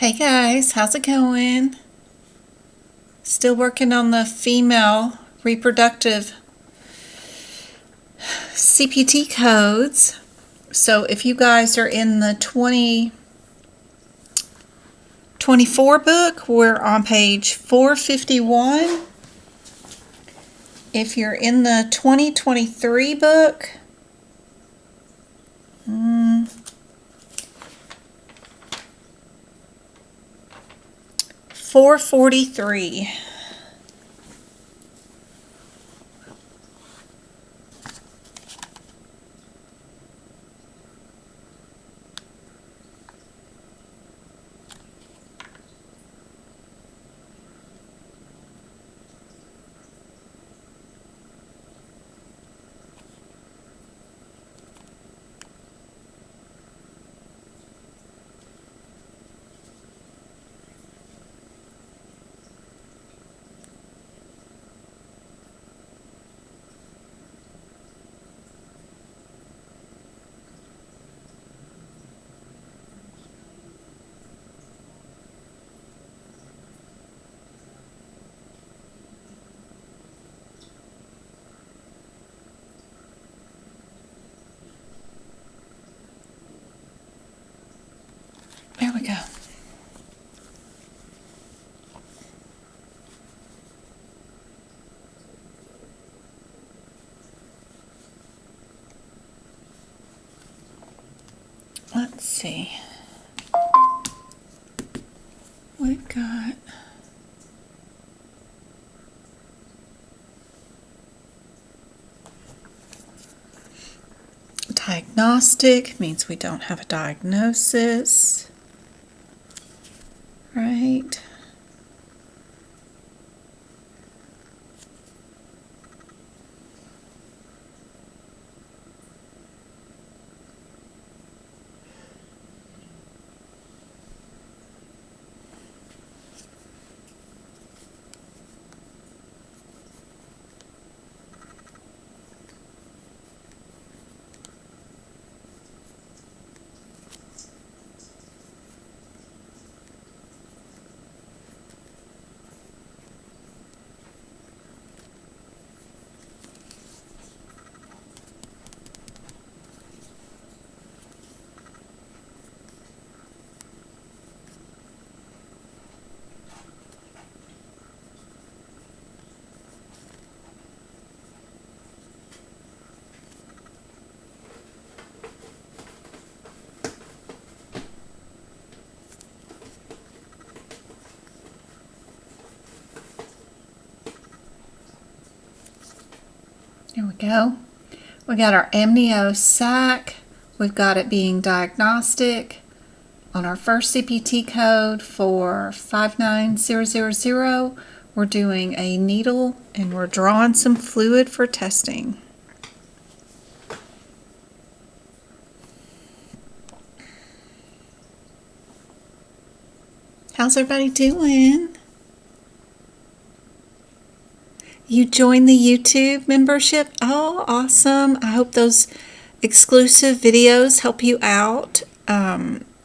Hey guys, how's it going? Still working on the female reproductive CPT codes. So if you guys are in the 2024 book, we're on page 451. If you're in the 2023 book, 443. There we go. Let's see. We've got diagnostic, means we don't have a diagnosis, right? There we go. We got our amnio sac. We've got it being diagnostic. On our first CPT code for 59000, we're doing a needle and we're drawing some fluid for testing. How's everybody doing? You joined the YouTube membership? Oh, awesome. I hope those exclusive videos help you out.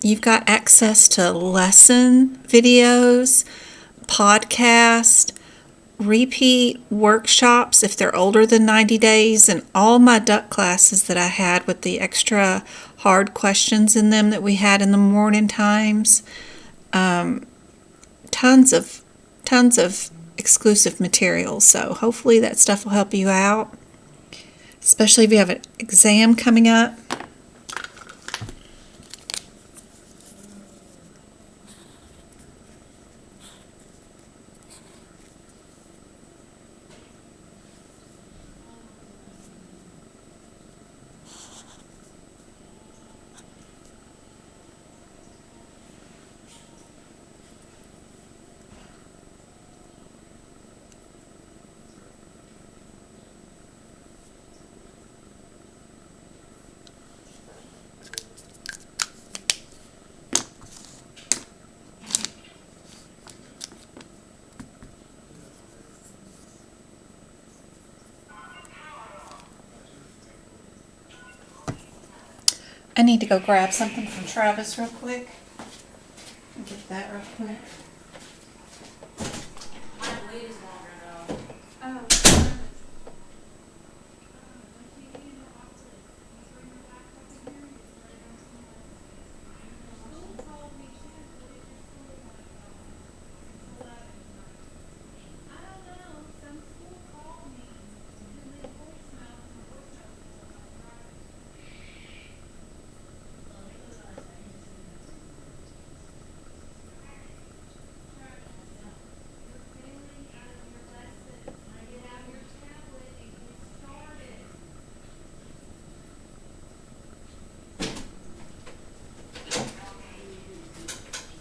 You've got access to lesson videos, podcast, repeat workshops if they're older than 90 days, and all my duck classes that I had with the extra hard questions in them that we had in the morning times. Tons of exclusive materials, so hopefully that stuff will help you out, especially if you have an exam coming up. I need to go grab something from Travis real quick. Get that real quick. My blade is longer though. Oh.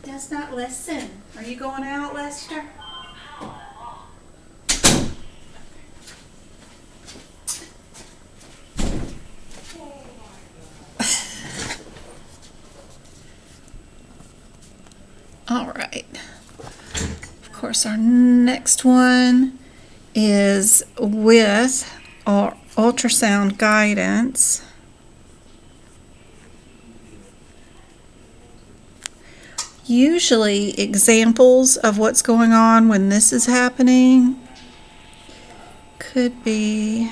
Does not listen. Are you going out, Lester? All right. Of course, our next one is with our ultrasound guidance. Usually examples of what's going on when this is happening could be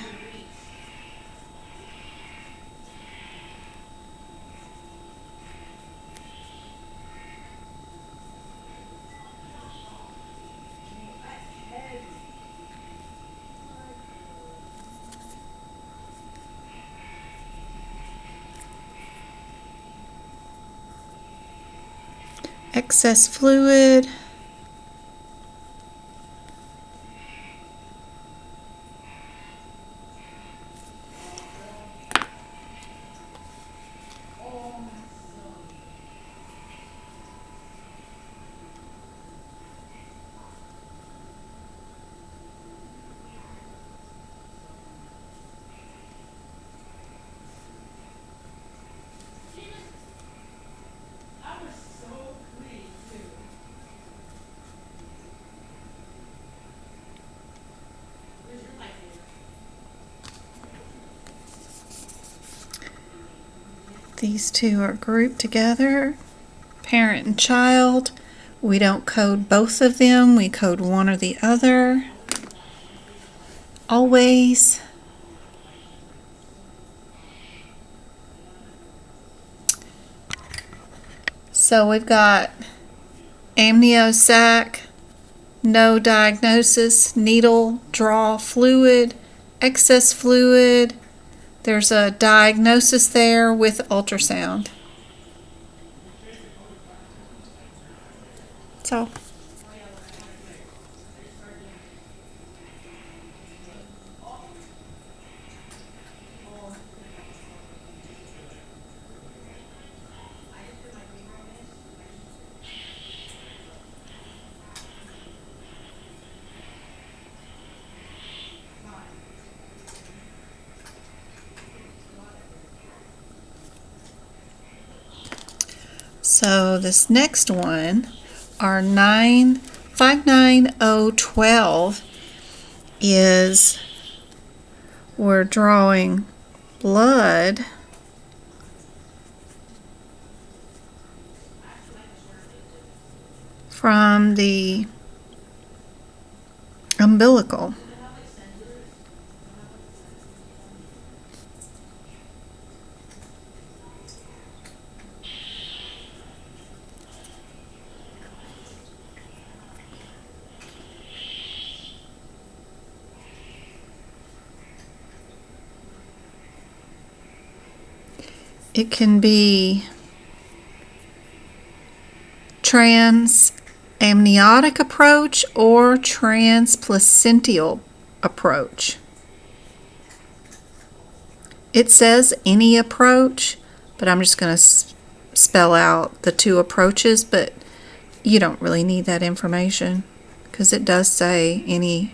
excess fluid, these two are grouped together, parent and child. We don't code both of them, we code one or the other. Always. So we've got amniosac, no diagnosis, needle, draw fluid, excess fluid. There's a diagnosis there with ultrasound. So, this next one, our 59012, is we're drawing blood from the umbilical. It can be transamniotic approach or transplacental approach. It says any approach, but I'm just going to spell out the two approaches, but you don't really need that information because it does say any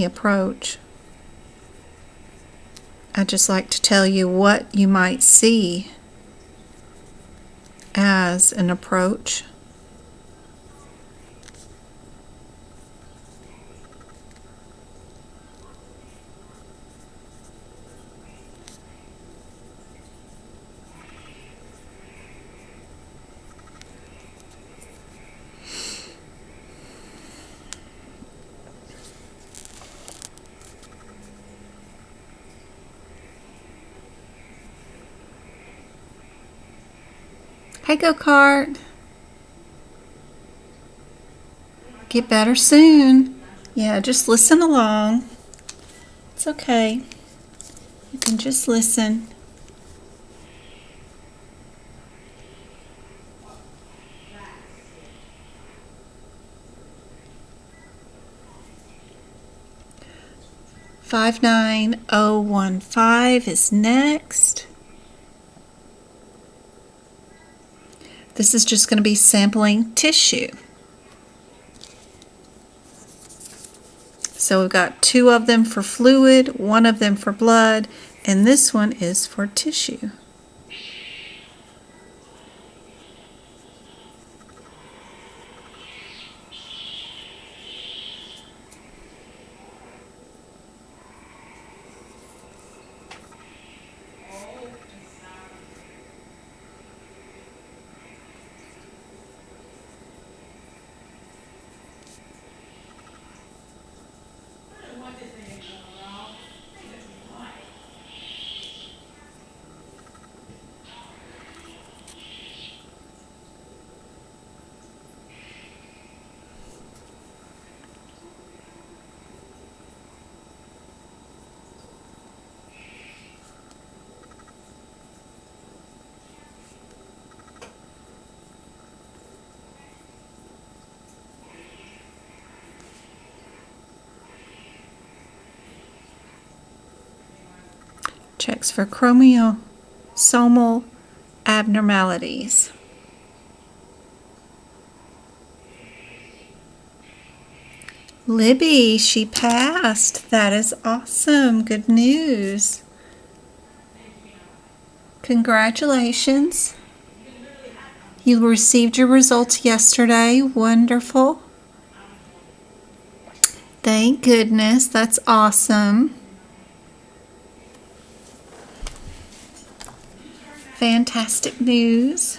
approach. I just like to tell you what you might see as an approach. Hey, go-kart. Get better soon. Yeah, just listen along. It's okay. You can just listen. $59015 is next. This is just going to be sampling tissue. So we've got 2 of them for fluid, 1 of them for blood, and this one is for tissue. Checks for chromosomal abnormalities. Libby, she passed. That is awesome. Good news. Congratulations. You received your results yesterday. Wonderful. Thank goodness. That's awesome. Fantastic news.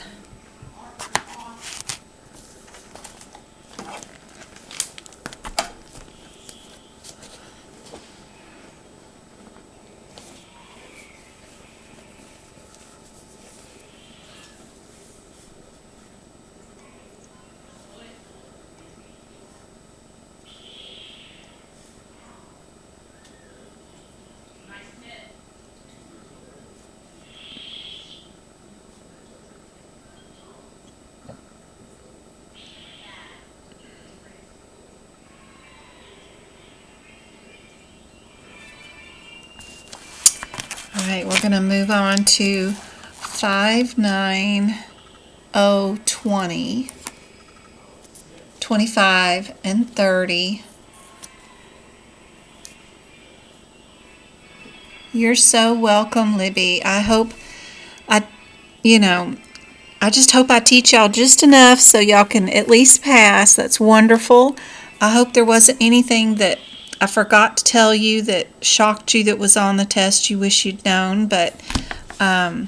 All right, we're going to move on to 59020, 25, and 30. You're so welcome, Libby. I just hope I teach y'all just enough so y'all can at least pass. That's wonderful. I hope there wasn't anything that I forgot to tell you that shocked you that was on the test you wish you'd known, but I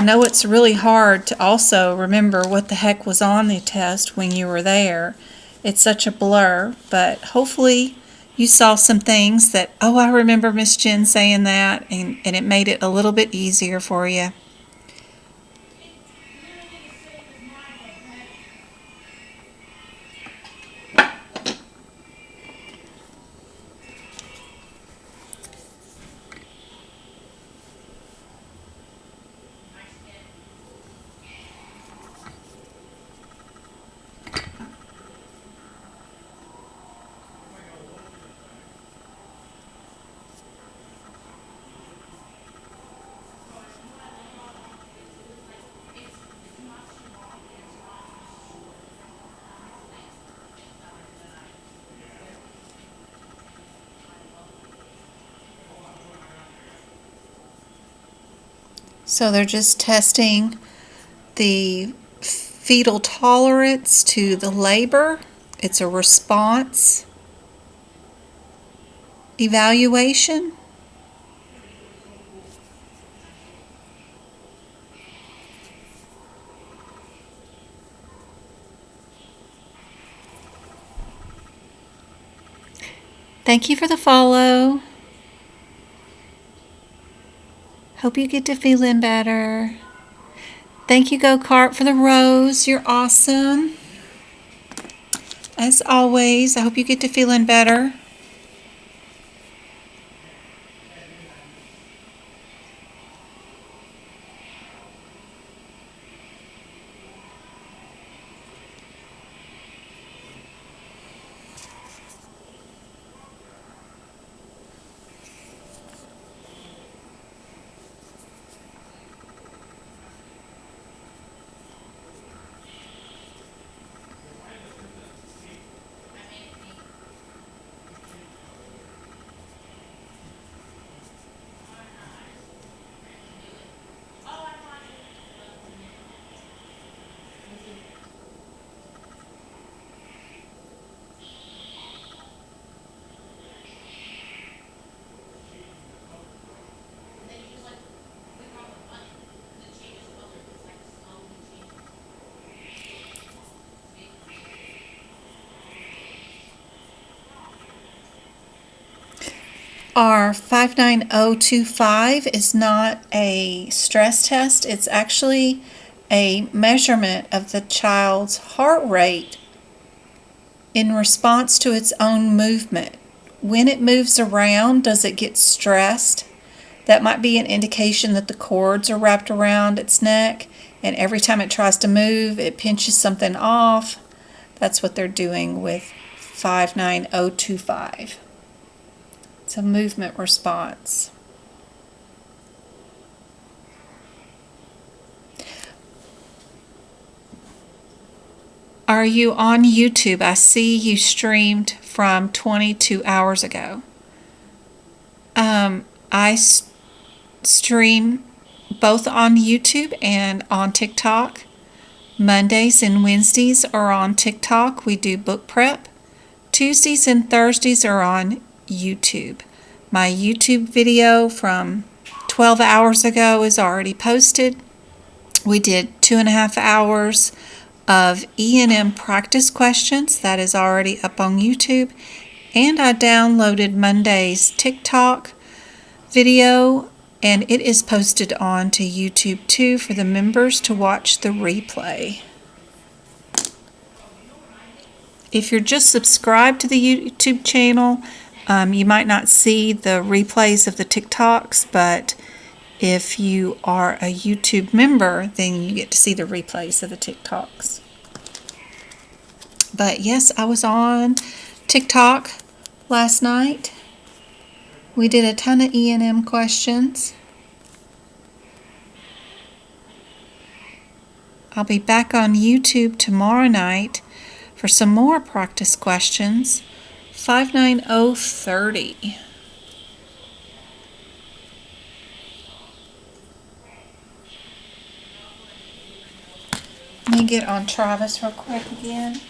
know it's really hard to also remember what the heck was on the test when you were there. It's such a blur, but hopefully you saw some things that, oh, I remember Miss Jen saying that, and it made it a little bit easier for you. So they're just testing the fetal tolerance to the labor. It's a response evaluation. Thank you for the follow. Hope you get to feeling better. Thank you, Go-Kart, for the rose. You're awesome. As always, I hope you get to feeling better. Our 59025 is not a stress test. It's actually a measurement of the child's heart rate in response to its own movement. When it moves around, does it get stressed? That might be an indication that the cords are wrapped around its neck, and every time it tries to move, it pinches something off. That's what they're doing with 59025. It's a movement response. Are you on YouTube? I see you streamed from 22 hours ago. I stream both on YouTube and on TikTok. Mondays and Wednesdays are on TikTok. We do book prep. Tuesdays and Thursdays are on YouTube. My YouTube video from 12 hours ago is already posted. We did 2.5 hours of E&M practice questions. That is already up on YouTube. And I downloaded Monday's TikTok video, and it is posted on to YouTube too for the members to watch the replay. If you're just subscribed to the YouTube channel, you might not see the replays of the TikToks, but if you are a YouTube member, then you get to see the replays of the TikToks. But yes, I was on TikTok last night. We did a ton of E&M questions. I'll be back on YouTube tomorrow night for some more practice questions. 59030. Let me get on Travis real quick again.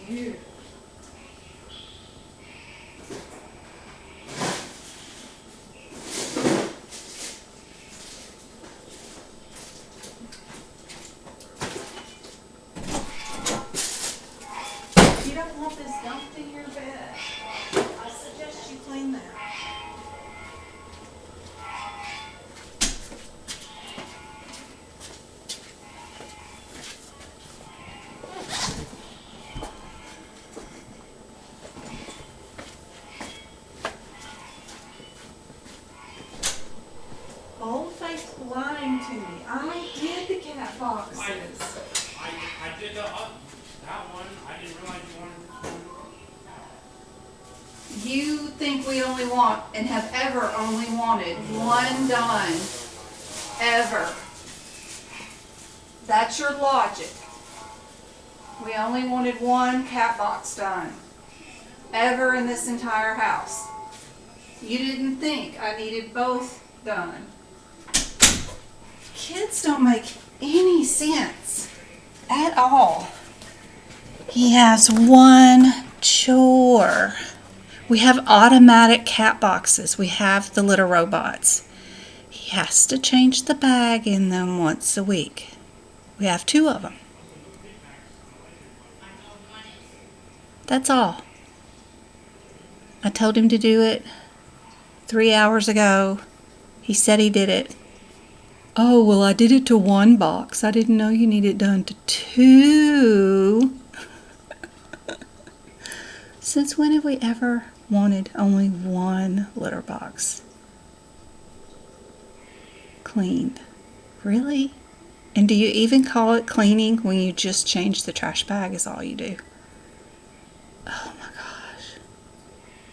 You don't want this dumped in your bed. I suggest you clean that. Bold-faced lying to me. I did the cat boxes. I did that one. I didn't realize you wanted this one. You think we only want and have ever only wanted one done. Ever. That's your logic. We only wanted one cat box done. Ever in this entire house. You didn't think I needed both done. Kids don't make any sense at all. He has one chore. We have automatic cat boxes. We have the litter robots. He has to change the bag in them once a week. We have 2 of them. That's all. I told him to do it 3 hours ago. He said he did it. Oh, well, I did it to 1 box. I didn't know you needed it done to 2. Since when have we ever wanted only 1 litter box cleaned? Really? And do you even call it cleaning when you just change the trash bag is all you do? Oh my gosh.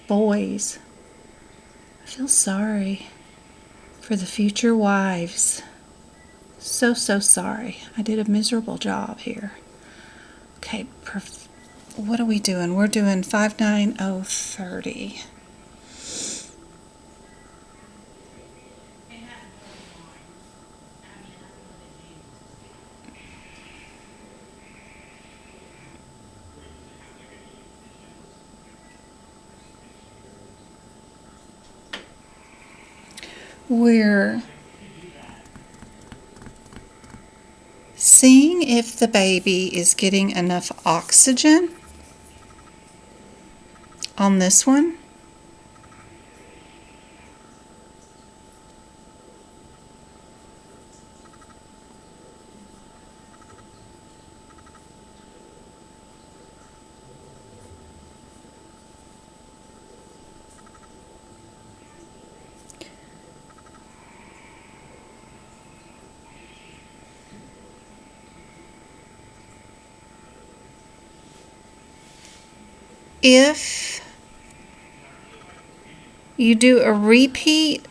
Boys, I feel sorry for the future wives. So sorry. I did a miserable job here. Okay, what are we doing? We're doing 59030. We're seeing if the baby is getting enough oxygen on this one. If you do a repeat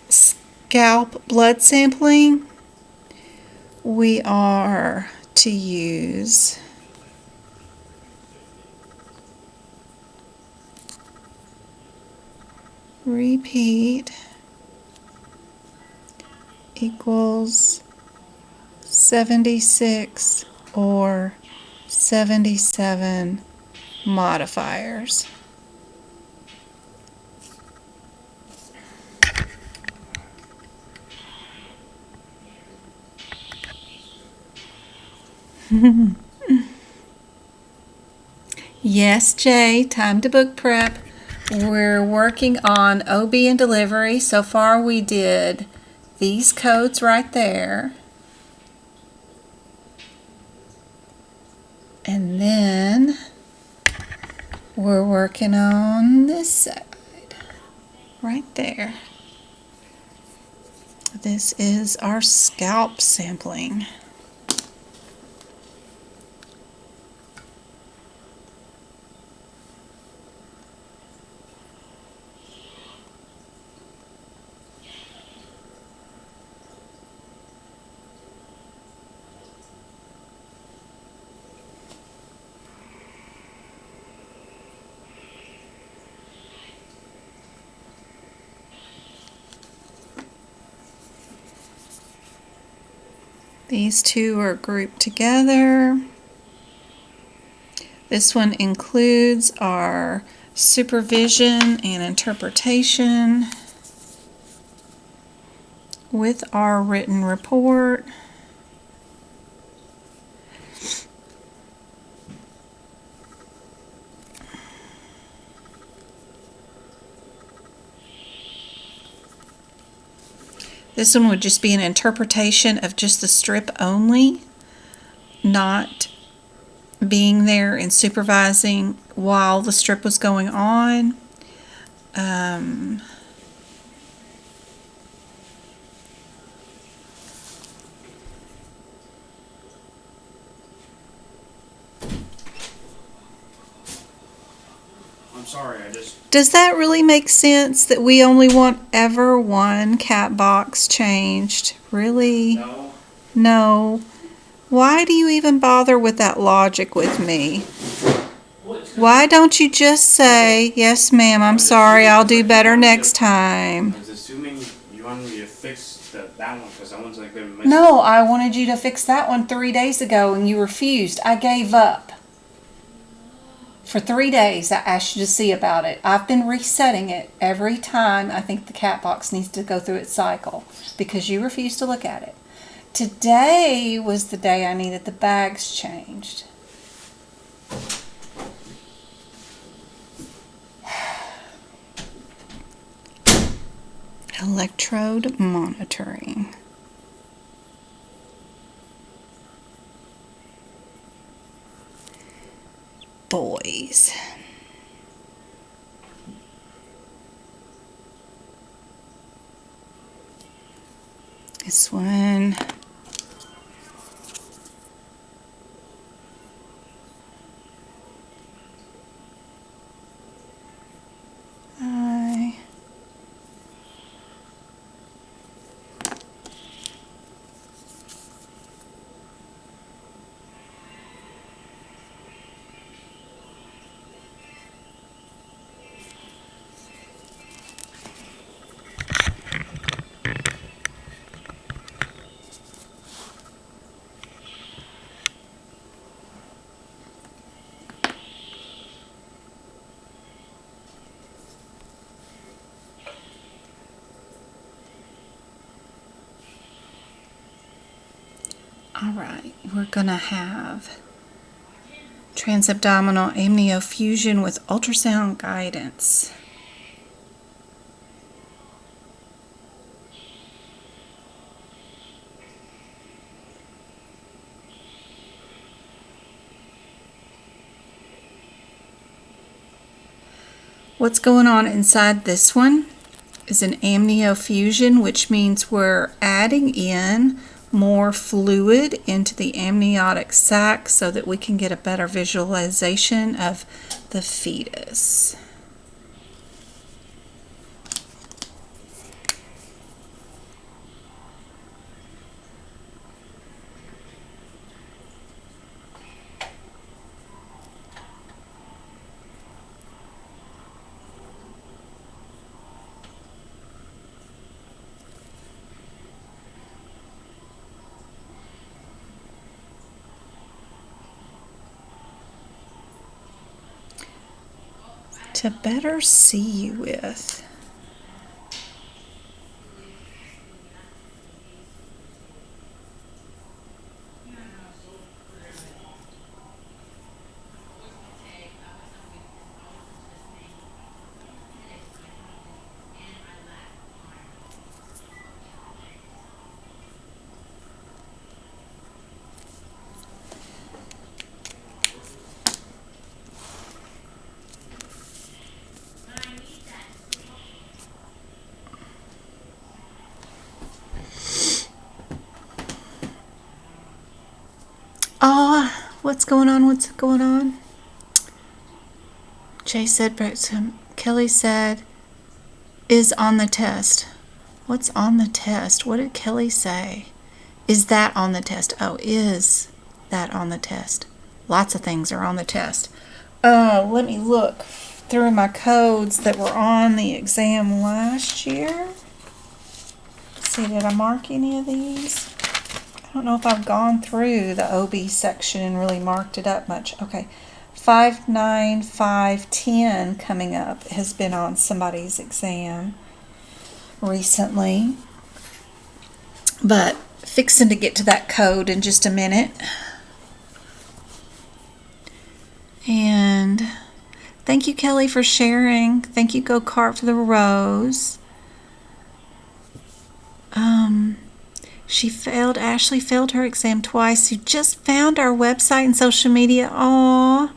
scalp blood sampling, we are to use repeat equals 76 or 77 modifiers. Yes, Jay, time to book prep. We're working on OB and delivery. So far we did these codes right there. And then we're working on this side, right there. This is our scalp sampling. These 2 are grouped together. This one includes our supervision and interpretation with our written report. This one would just be an interpretation of just the strip only, not being there and supervising while the strip was going on. I'm sorry, I just, Does that really make sense that we only want ever 1 cat box changed? Really? no. No. Why do you even bother with that logic with me? Why don't you just say, yes, ma'am, I'm sorry, I'll do better next time? I was assuming you No, I wanted you to fix that one 3 days ago and you refused. I gave up. For 3 days, I asked you to see about it. I've been resetting it every time I think the cat box needs to go through its cycle because you refused to look at it. Today was the day I needed the bags changed. Electrode monitoring. Boys. This one. All right, we're gonna have transabdominal amniofusion with ultrasound guidance. What's going on inside this one is an amniofusion, which means we're adding in more fluid into the amniotic sac so that we can get a better visualization of the fetus. To better see you with. What's going on? What's going on? Jay said, Kelly said, is on the test. What's on the test? What did Kelly say? Is that on the test? Oh, is that on the test? Lots of things are on the test. Let me look through my codes that were on the exam last year. See, did I mark any of these? I don't know if I've gone through the OB section and really marked it up much. Okay, 59510 coming up has been on somebody's exam recently. But fixing to get to that code in just a minute. And thank you, Kelly, for sharing. Thank you, Go Cart, for the rose. Ashley failed her exam twice. You just found our website and social media. Aww.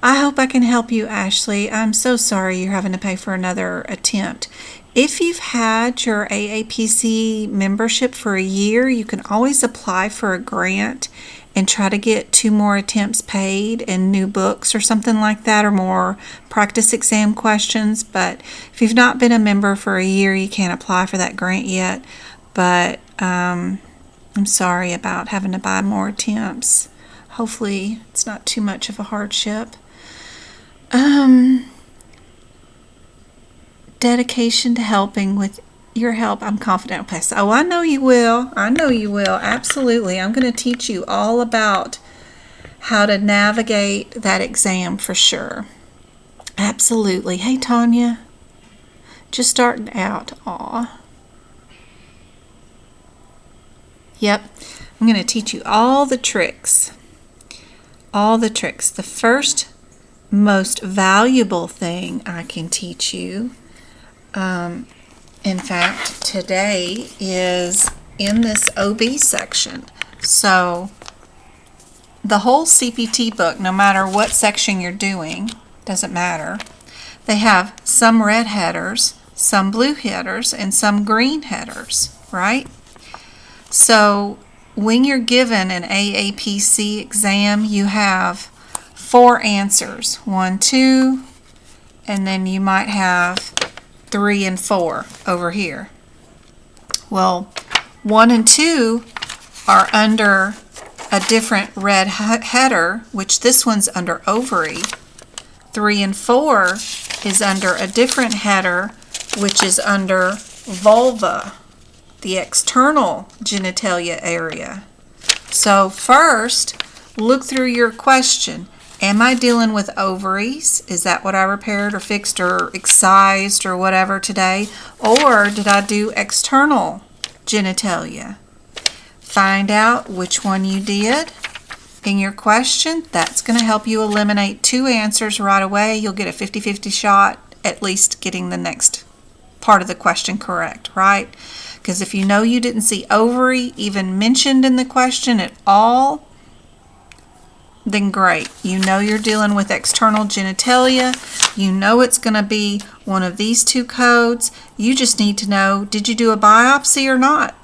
I hope I can help you, Ashley. I'm so sorry you're having to pay for another attempt. If you've had your AAPC membership for a year, you can always apply for a grant and try to get 2 more attempts paid and new books or something like that, or more practice exam questions. But if you've not been a member for a year, you can't apply for that grant yet. But I'm sorry about having to buy more attempts. Hopefully it's not too much of a hardship. Dedication to helping with your help, I'm confident I'll pass. Oh, I know you will. I know you will. Absolutely. I'm going to teach you all about how to navigate that exam for sure. Absolutely. Hey, Tanya. Just starting out. Aw. Yep. I'm going to teach you all the tricks. All the tricks. The first most valuable thing I can teach you, in fact, today is in this OB section. So the whole CPT book, no matter what section you're doing, doesn't matter. They have some red headers, some blue headers, and some green headers, right? So when you're given an AAPC exam, you have 4 answers, 1, 2, and then you might have 3 and 4 over here. Well, 1 and 2 are under a different red header, which this one's under ovary. 3 and 4 is under a different header, which is under vulva, the external genitalia area. So first, look through your question. Am I dealing with ovaries? Is that what I repaired or fixed or excised or whatever today? Or did I do external genitalia? Find out which one you did in your question. That's going to help you eliminate 2 answers right away. You'll get a 50-50 shot at least getting the next part of the question correct, right? Because if you know you didn't see ovary even mentioned in the question at all, then great. You know you're dealing with external genitalia. You know it's going to be one of these 2 codes. You just need to know, did you do a biopsy or not?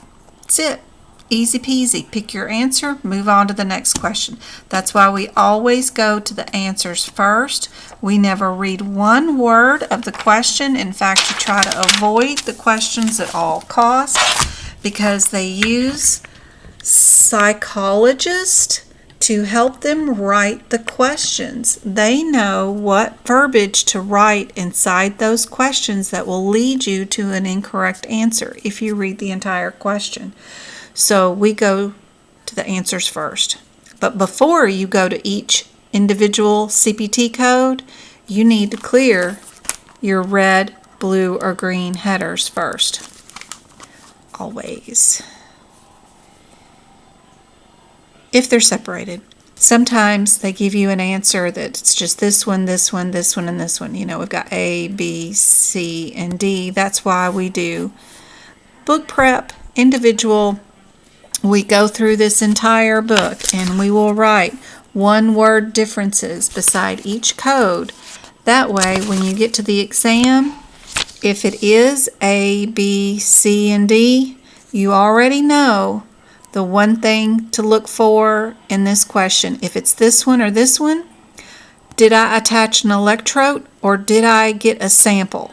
That's it. Easy peasy. Pick your answer, move on to the next question. That's why we always go to the answers first. We never read one word of the question. In fact, you try to avoid the questions at all costs because they use psychologists to help them write the questions. They know what verbiage to write inside those questions that will lead you to an incorrect answer if you read the entire question. So we go to the answers first. But before you go to each individual CPT code, you need to clear your red, blue, or green headers first. Always. If they're separated. Sometimes they give you an answer that's just this one, this one, this one, and this one. You know, we've got A, B, C, and D. That's why we do book prep, individual. We go through this entire book and we will write one-word differences beside each code. That way, when you get to the exam, if it is A, B, C, and D, you already know the one thing to look for in this question. If it's this one or this one, did I attach an electrode or did I get a sample?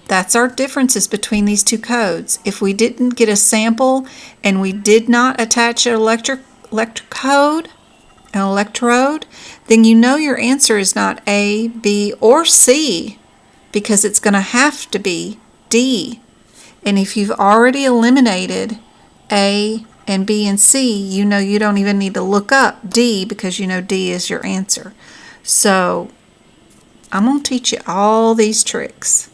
That's our differences between these 2 codes. If we didn't get a sample and we did not attach an electrode, then you know your answer is not A, B, or C because it's going to have to be D. And if you've already eliminated A and B and C, you know you don't even need to look up D because you know D is your answer. So I'm going to teach you all these tricks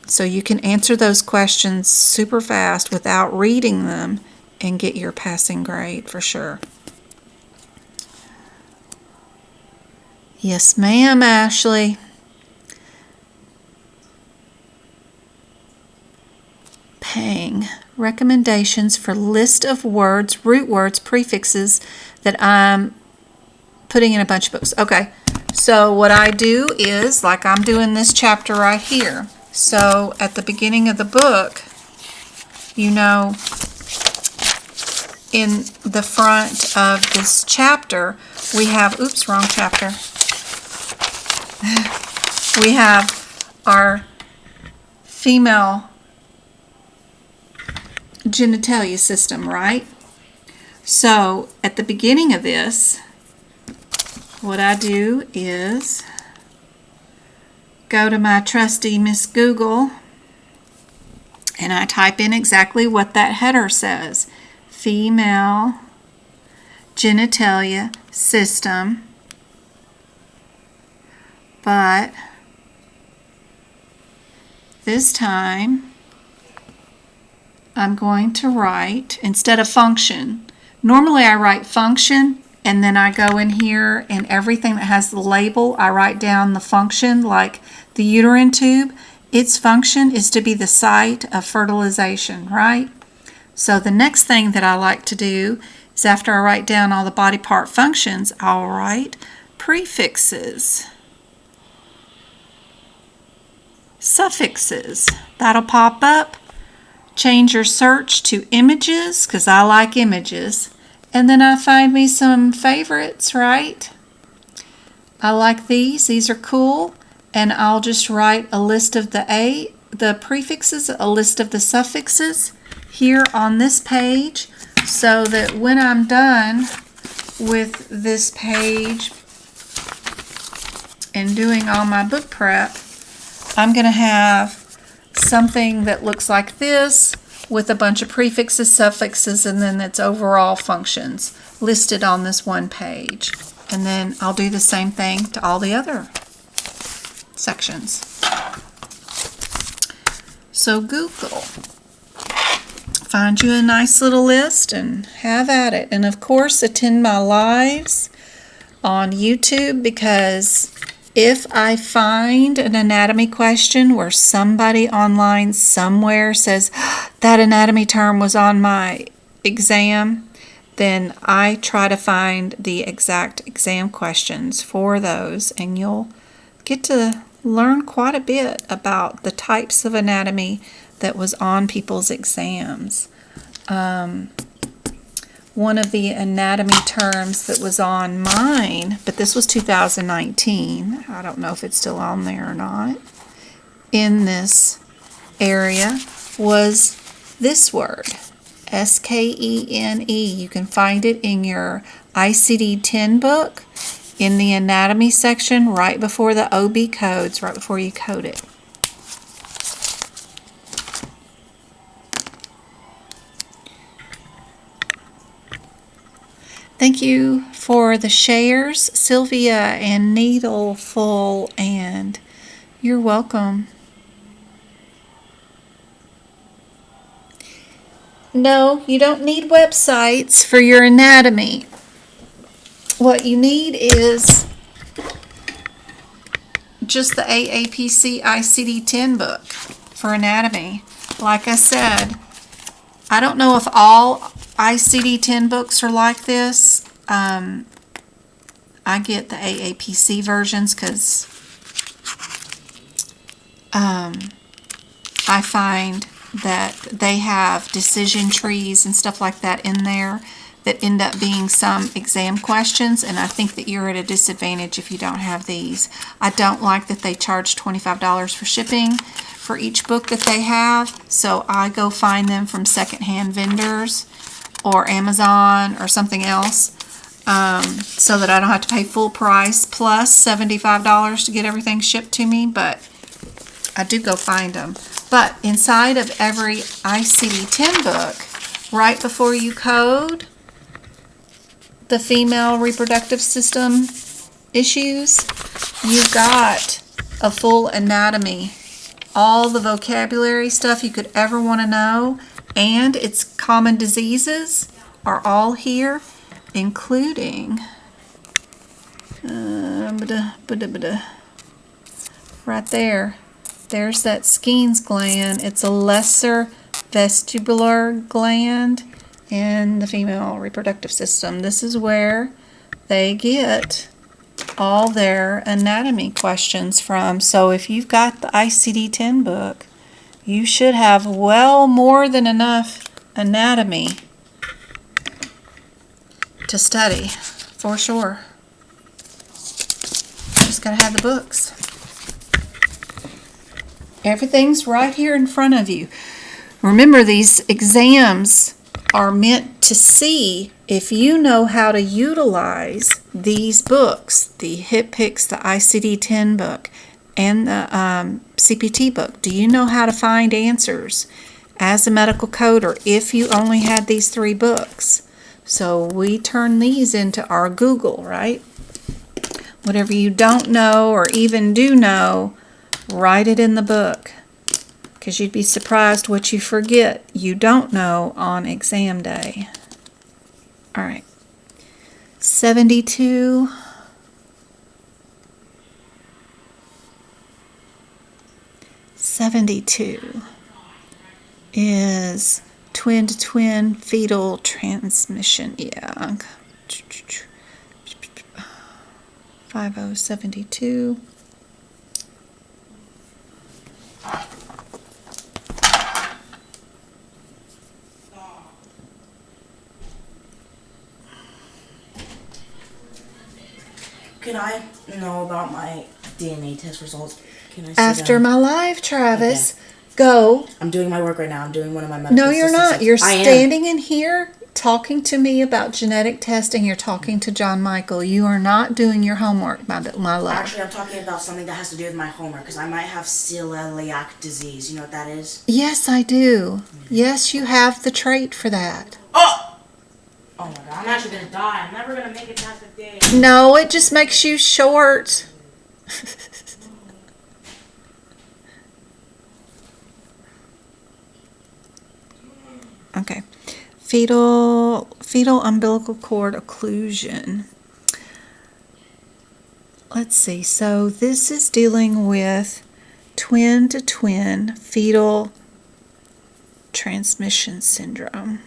so you can answer those questions super fast without reading them and get your passing grade for sure. Yes, ma'am, Ashley. Pang. Recommendations for list of words, root words, prefixes that I'm putting in a bunch of books. Okay, so what I do is, like I'm doing this chapter right here. So at the beginning of the book, you know, in the front of this chapter, we have, oops, wrong chapter. We have our female genitalia system, right? So at the beginning of this, what I do is go to my trusty Miss Google And I type in exactly what that header says. Female genitalia system, but this time I'm going to write, instead of function, normally I write function and then I go in here and everything that has the label, I write down the function, like the uterine tube. Its function is to be the site of fertilization, right? So the next thing that I like to do is, after I write down all the body part functions, I'll write prefixes, suffixes. That'll pop up. Change your search to images, because I like images. And then I find me some favorites, right? I like these. These are cool. And I'll just write a list of the prefixes, a list of the suffixes here on this page, so that when I'm done with this page and doing all my book prep, I'm going to have something that looks like this with a bunch of prefixes, suffixes, and then its overall functions listed on this one page. And then I'll do the same thing to all the other sections. So Google, find you a nice little list and have at it. And of course, attend my lives on YouTube, because if I find an anatomy question where somebody online somewhere says that anatomy term was on my exam, then I try to find the exact exam questions for those, and you'll get to learn quite a bit about the types of anatomy that was on people's exams. One of the anatomy terms that was on mine, but this was 2019, I don't know if it's still on there or not, in this area, was this word, SKIMME. You can find it in your ICD-10 book, in the anatomy section, right before the OB codes, right before you code it. Thank you for the shares, Sylvia and Needleful, and you're welcome. No, you don't need websites for your anatomy. What you need is just the AAPC ICD-10 book for anatomy. Like I said, I don't know if all ICD-10 books are like this. I get the AAPC versions because I find that they have decision trees and stuff like that in there that end up being some exam questions, and I think that you're at a disadvantage if you don't have these. I don't like that they charge $25 for shipping for each book that they have, so I go find them from secondhand vendors or Amazon or something else, so that I don't have to pay full price plus $75 to get everything shipped to me, but I do go find them. But inside of every ICD-10 book, right before you code the female reproductive system issues, you've got a full anatomy, all the vocabulary stuff you could ever want to know, and its common diseases are all here, including right there. There's that Skene's gland. It's a lesser vestibular gland in the female reproductive system. This is where they get all their anatomy questions from. So if you've got the ICD-10 book, you should have well more than enough anatomy to study, for sure. Just gotta have the books. Everything's right here in front of you. Remember, these exams are meant to see if you know how to utilize these books, the HipPix, the ICD-10 book, and the CPT book. Do you know how to find answers as a medical coder if you only had these 3 books. So we turn these into our Google, right? Whatever you don't know or even do know, write it in the book, because you'd be surprised what you forget you don't know on exam day. All right. 72. 72 is twin-to-twin fetal transmission. Yeah. 5072. Can I know about my DNA test results? Can I see After them? my live, Travis, go. I'm doing my work right now. I'm doing one of my medical No, you're not. assistants. You're I am. standing in here talking to me about genetic testing. You're talking to John Michael. You are not doing your homework, my love. Actually, I'm talking about something that has to do with my homework, because I might have celiac disease. You know what that is? Yes, I do. Yes, you have the trait for that. Oh! Oh my god. I'm actually gonna die. I'm never gonna make it past the day. No, it just makes you short. Okay. Fetal umbilical cord occlusion. Let's see. So this is dealing with twin-to-twin fetal transmission syndrome.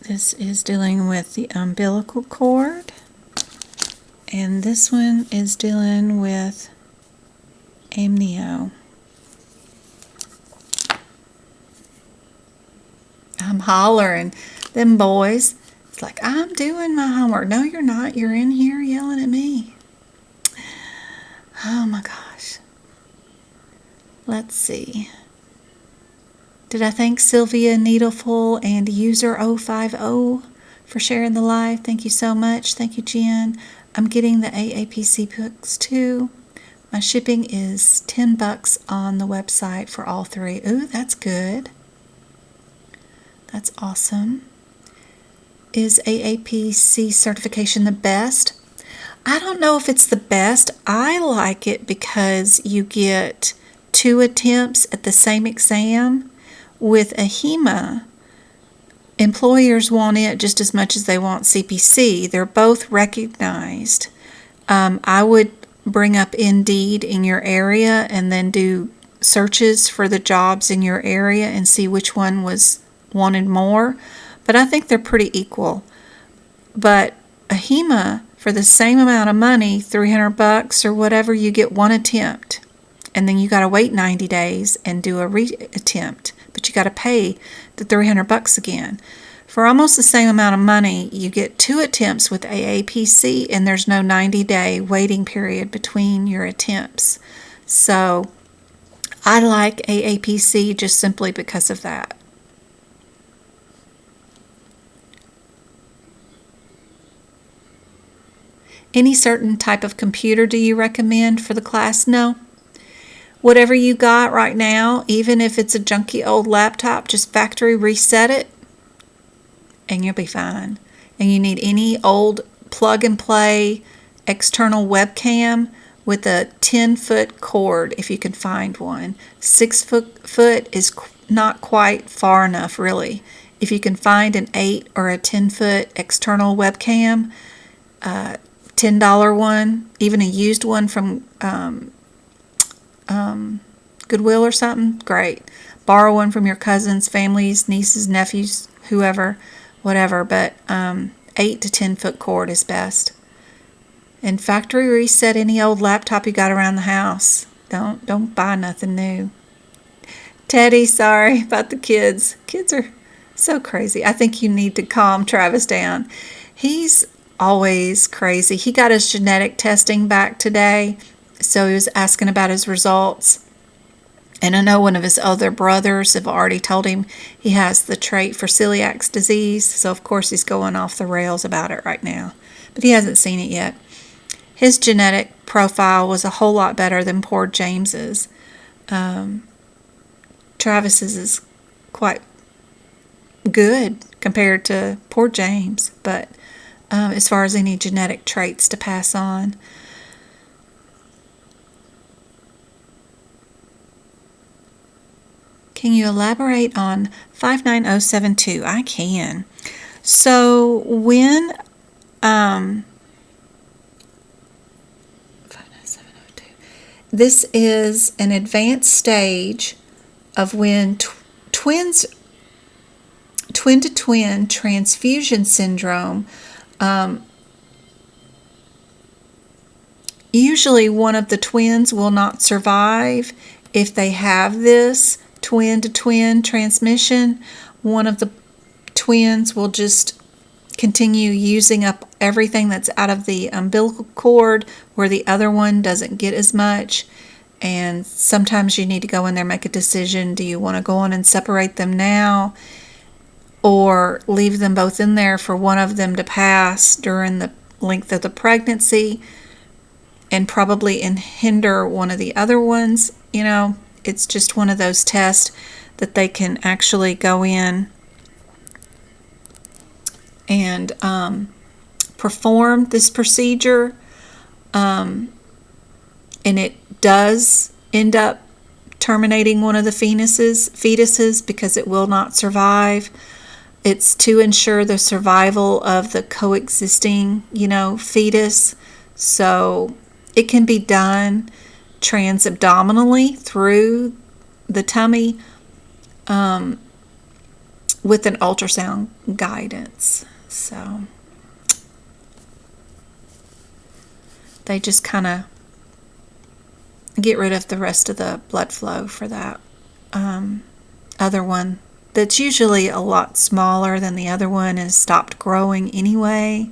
This is dealing with the umbilical cord, and this one is dealing with amnio. I'm hollering. Them boys, it's like, I'm doing my homework. No, you're not. You're in here yelling at me. Oh my gosh. Let's see. Did I thank Sylvia Needleful and user 050 for sharing the live? Thank you so much. Thank you, Jen. I'm getting the AAPC books too. My shipping is $10 on the website for all 3. Ooh, that's good. That's awesome. Is AAPC certification the best? I don't know if it's the best. I like it because you get 2 attempts at the same exam. With AHIMA, employers want it just as much as they want CPC. They're both recognized. I would bring up Indeed in your area and then do searches for the jobs in your area and see which one was wanted more. But I think they're pretty equal. But AHIMA, for the same amount of money, $300 or whatever, you get 1 attempt. And then you got to wait 90 days and do a re-attempt. But you got to pay the $300 again. For almost the same amount of money, you get 2 attempts with AAPC, and there's no 90-day waiting period between your attempts. So I like AAPC just simply because of that. Any certain type of computer do you recommend for the class? No. Whatever you got right now, even if it's a junky old laptop, just factory reset it and you'll be fine. And you need any old plug and play external webcam with a 10-foot cord if you can find one. 6-foot is not quite far enough, really. If you can find an 8 or a 10-foot external webcam, $10 one, even a used one from Goodwill or something, great. Borrow one from your cousins, families, nieces, nephews, whoever, whatever, but 8 to 10-foot cord is best. And factory reset any old laptop you got around the house. Don't buy nothing new. Teddy, sorry about the kids. Kids are so crazy. I think you need to calm Travis down. He's always crazy. He got his genetic testing back today, so he was asking about his results. And I know one of his other brothers have already told him he has the trait for celiac disease, so of course he's going off the rails about it right now. But he hasn't seen it yet. His genetic profile was a whole lot better than poor James's. Travis's is quite good compared to poor James, but as far as any genetic traits to pass on. Can you elaborate on 59072? I can. So when 59702, this is an advanced stage of when twin-to-twin transfusion syndrome. Usually one of the twins will not survive if they have this twin-to-twin transmission. One of the twins will just continue using up everything that's out of the umbilical cord, where the other one doesn't get as much. And sometimes you need to go in there and make a decision. Do you want to go on and separate them now, or leave them both in there for one of them to pass during the length of the pregnancy and probably hinder one of the other ones? You know, it's just one of those tests that they can actually go in and perform this procedure, and it does end up terminating one of the fetuses because it will not survive. It's to ensure the survival of the coexisting, fetus. So it can be done transabdominally through the tummy with an ultrasound guidance. So they just kind of get rid of the rest of the blood flow for that other one that's usually a lot smaller than the other one and stopped growing anyway.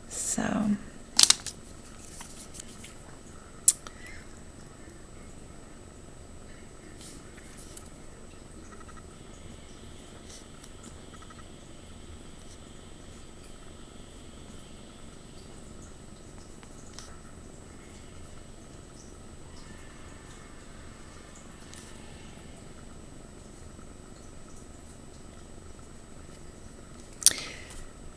So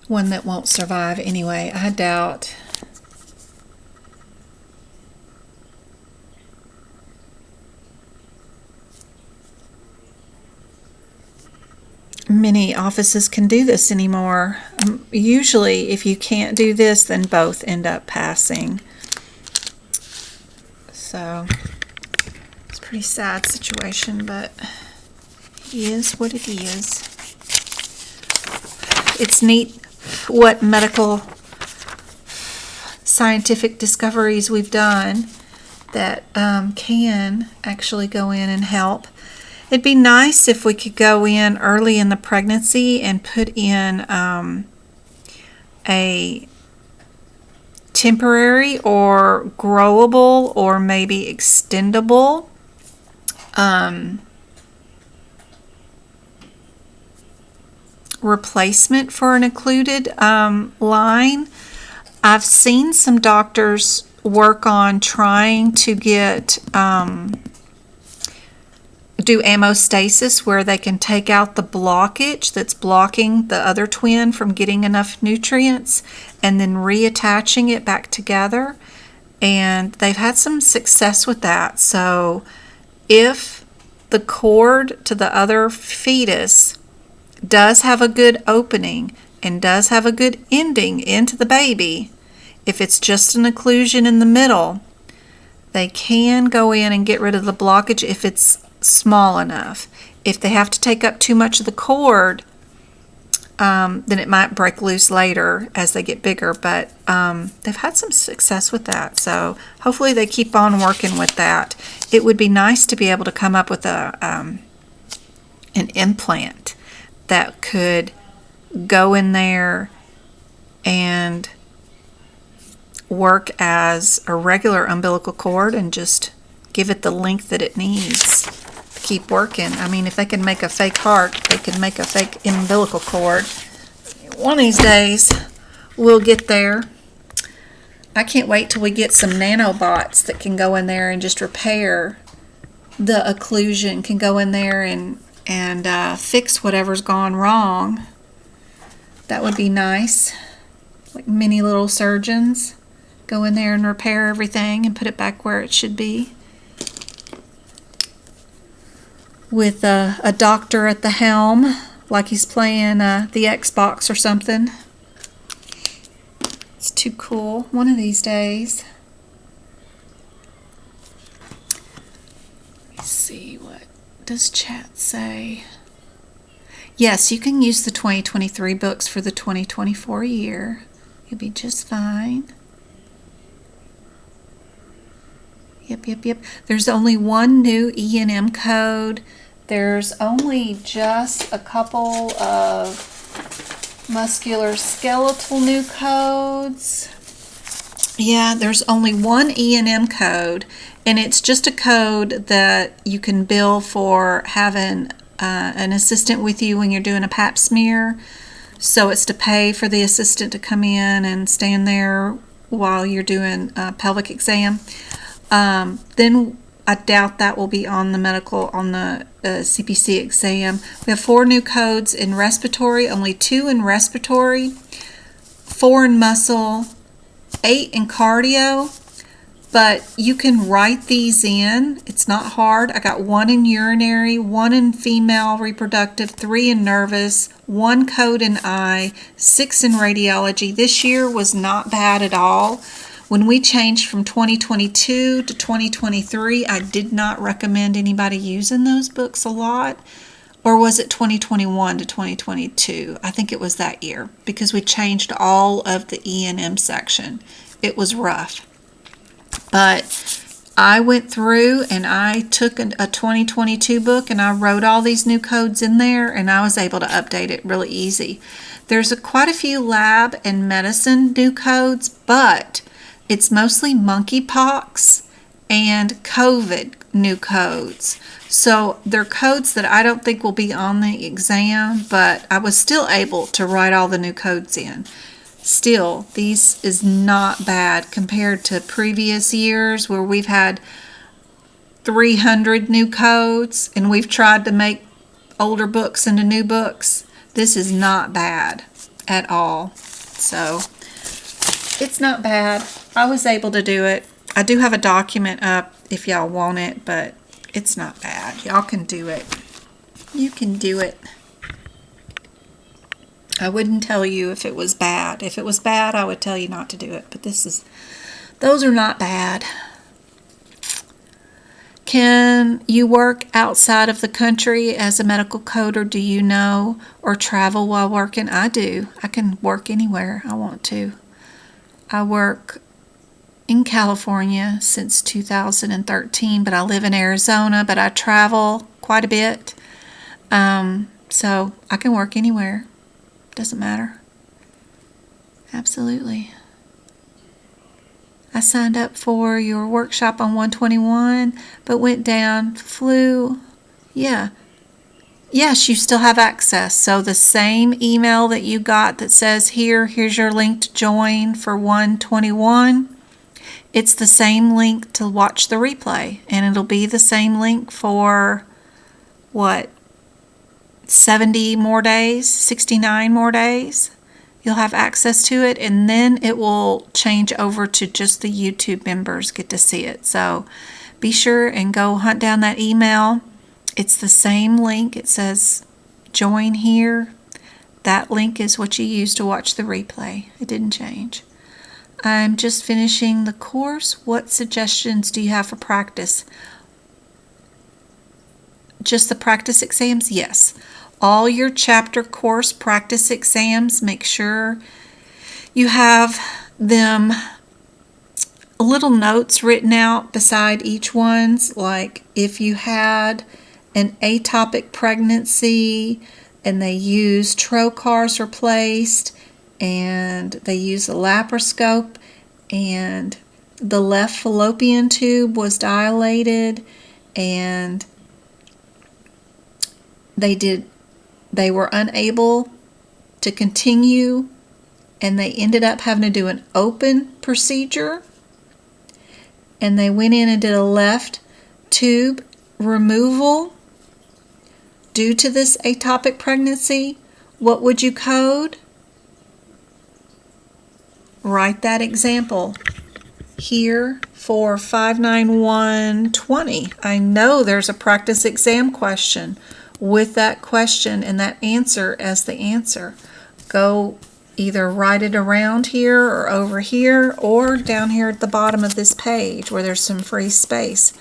one that won't survive anyway, I doubt. Many offices can do this anymore. Usually, if you can't do this, then both end up passing. So, it's a pretty sad situation, but it is what it is. It's neat what medical scientific discoveries we've done that can actually go in and help. It'd be nice if we could go in early in the pregnancy and put in a temporary or growable or maybe extendable replacement for an occluded line. I've seen some doctors work on trying to get do hemostasis, where they can take out the blockage that's blocking the other twin from getting enough nutrients and then reattaching it back together. and they've had some success with that. So if the cord to the other fetus does have a good opening and does have a good ending into the baby, if it's just an occlusion in the middle, they can go in and get rid of the blockage if it's small enough. If they have to take up too much of the cord, then it might break loose later as they get bigger, but they've had some success with that, so hopefully they keep on working with that. It would be nice to be able to come up with an implant that could go in there and work as a regular umbilical cord and just give it the length that it needs to keep working. I mean, if they can make a fake heart, they can make a fake umbilical cord. One of these days, we'll get there. I can't wait till we get some nanobots that can go in there and just repair the occlusion, can go in there and fix whatever's gone wrong. That would be nice. Like mini little surgeons. Go in there and repair everything and put it back where it should be. With a doctor at the helm, like he's playing the Xbox or something. It's too cool. One of these days. Let's see, what does chat say? Yes, you can use the 2023 books for the 2024 year. You'll be just fine. Yep. There's only one new E&M code. There's only just a couple of musculoskeletal new codes. Yeah, there's only one E&M code, and it's just a code that you can bill for having an assistant with you when you're doing a pap smear. So it's to pay for the assistant to come in and stand there while you're doing a pelvic exam. Then I doubt that will be on the CPC exam. We have 4 new codes in respiratory, only 2 in respiratory, 4 in muscle, 8 in cardio, but you can write these in. It's not hard. I got 1 in urinary, 1 in female reproductive, 3 in nervous, 1 code in eye, 6 in radiology. This year was not bad at all. When we changed from 2022 to 2023, I did not recommend anybody using those books a lot. Or was it 2021 to 2022? I think it was that year, because we changed all of the E&M section. It was rough. But I went through and I took a 2022 book and I wrote all these new codes in there, and I was able to update it really easy. There's quite a few lab and medicine new codes, but it's mostly monkeypox and COVID new codes. So they're codes that I don't think will be on the exam, but I was still able to write all the new codes in. Still, these is not bad compared to previous years where we've had 300 new codes and we've tried to make older books into new books. This is not bad at all. So it's not bad. I was able to do it. I do have a document up if y'all want it, but it's not bad. Y'all can do it. You can do it. I wouldn't tell you if it was bad. If it was bad, I would tell you not to do it. But those are not bad. Can you work outside of the country as a medical coder? Do you know? Or travel while working? I do. I can work anywhere I want to. I work in California since 2013, but I live in Arizona, but I travel quite a bit. So I can work anywhere. Doesn't matter. Absolutely. I signed up for your workshop on 121, but went down, flew. Yeah. Yes, you still have access. So the same email that you got that says here's your link to join for 121. It's the same link to watch the replay, and it'll be the same link for 70 more days, 69 more days. you'll have access to it, and then it will change over to just the YouTube members get to see it. So be sure and go hunt down that email. It's the same link. It says join here. That link is what you use to watch the replay. It didn't change. I'm just finishing the course. What suggestions do you have for practice? Just the practice exams? Yes. All your chapter course practice exams, make sure you have them little notes written out beside each one's, like if you had an ectopic pregnancy and they used trocars replaced and they used a laparoscope and the left fallopian tube was dilated and they were unable to continue and they ended up having to do an open procedure, and they went in and did a left tube removal due to this ectopic pregnancy, what would you code? Write that example here for 59120. I know there's a practice exam question with that question and that answer as the answer. Go either write it around here or over here or down here at the bottom of this page where there's some free space.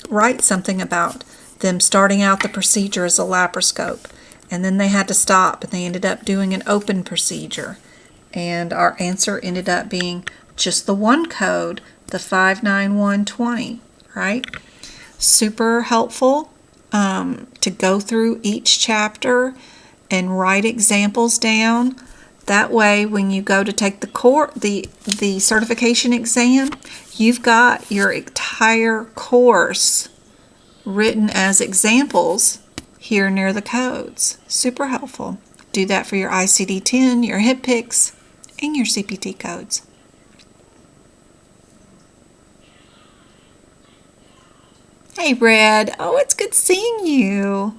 Write something about them starting out the procedure as a laparoscope, and then they had to stop and they ended up doing an open procedure, and our answer ended up being just the one code, the 59120, right? Super helpful to go through each chapter and write examples down. That way when you go to take the certification exam, you've got your entire course written as examples here near the codes. Super helpful. Do that for your ICD-10, your HIPPICs, and your CPT codes. Hey, Red. Oh, it's good seeing you.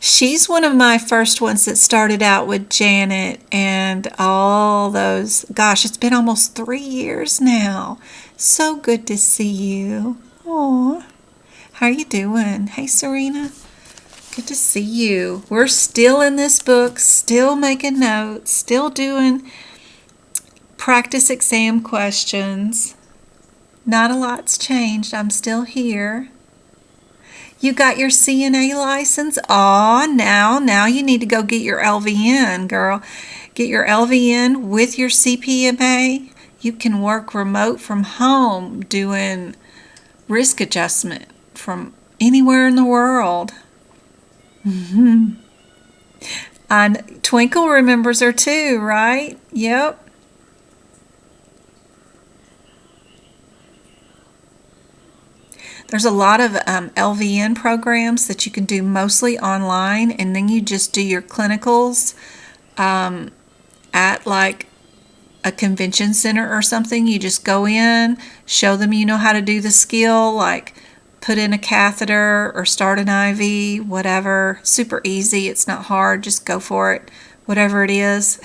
She's one of my first ones that started out with Janet and all those. Gosh, it's been almost 3 years now. So good to see you. Aw. How you doing? Hey, Serena. Good to see you. We're still in this book, still making notes, still doing practice exam questions. Not a lot's changed. I'm still here. You got your CNA license? Aw, now you need to go get your LVN, girl. Get your LVN with your CPMA. You can work remote from home doing risk adjustment from anywhere in the world. And Twinkle remembers her too, right? Yep. There's a lot of LVN programs that you can do mostly online, and then you just do your clinicals at like a convention center or something. You just go in, show them you know how to do the skill, like put in a catheter or start an IV, whatever. Super easy. It's not hard. Just go for it, whatever it is.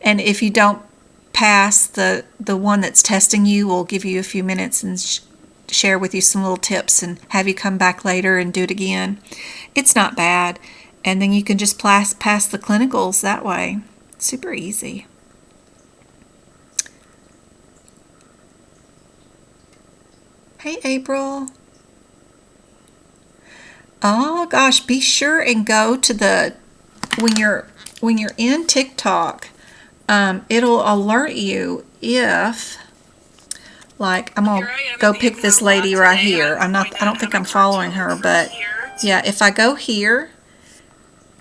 And if you don't pass, the one that's testing you will give you a few minutes and share with you some little tips and have you come back later and do it again. It's not bad. And then you can just pass the clinicals that way. Super easy. Hey, April. Oh gosh, be sure and go to the when you're in TikTok, it'll alert you if, like, I'm gonna go pick this lady right here. I don't think I'm following her, but yeah, if I go here,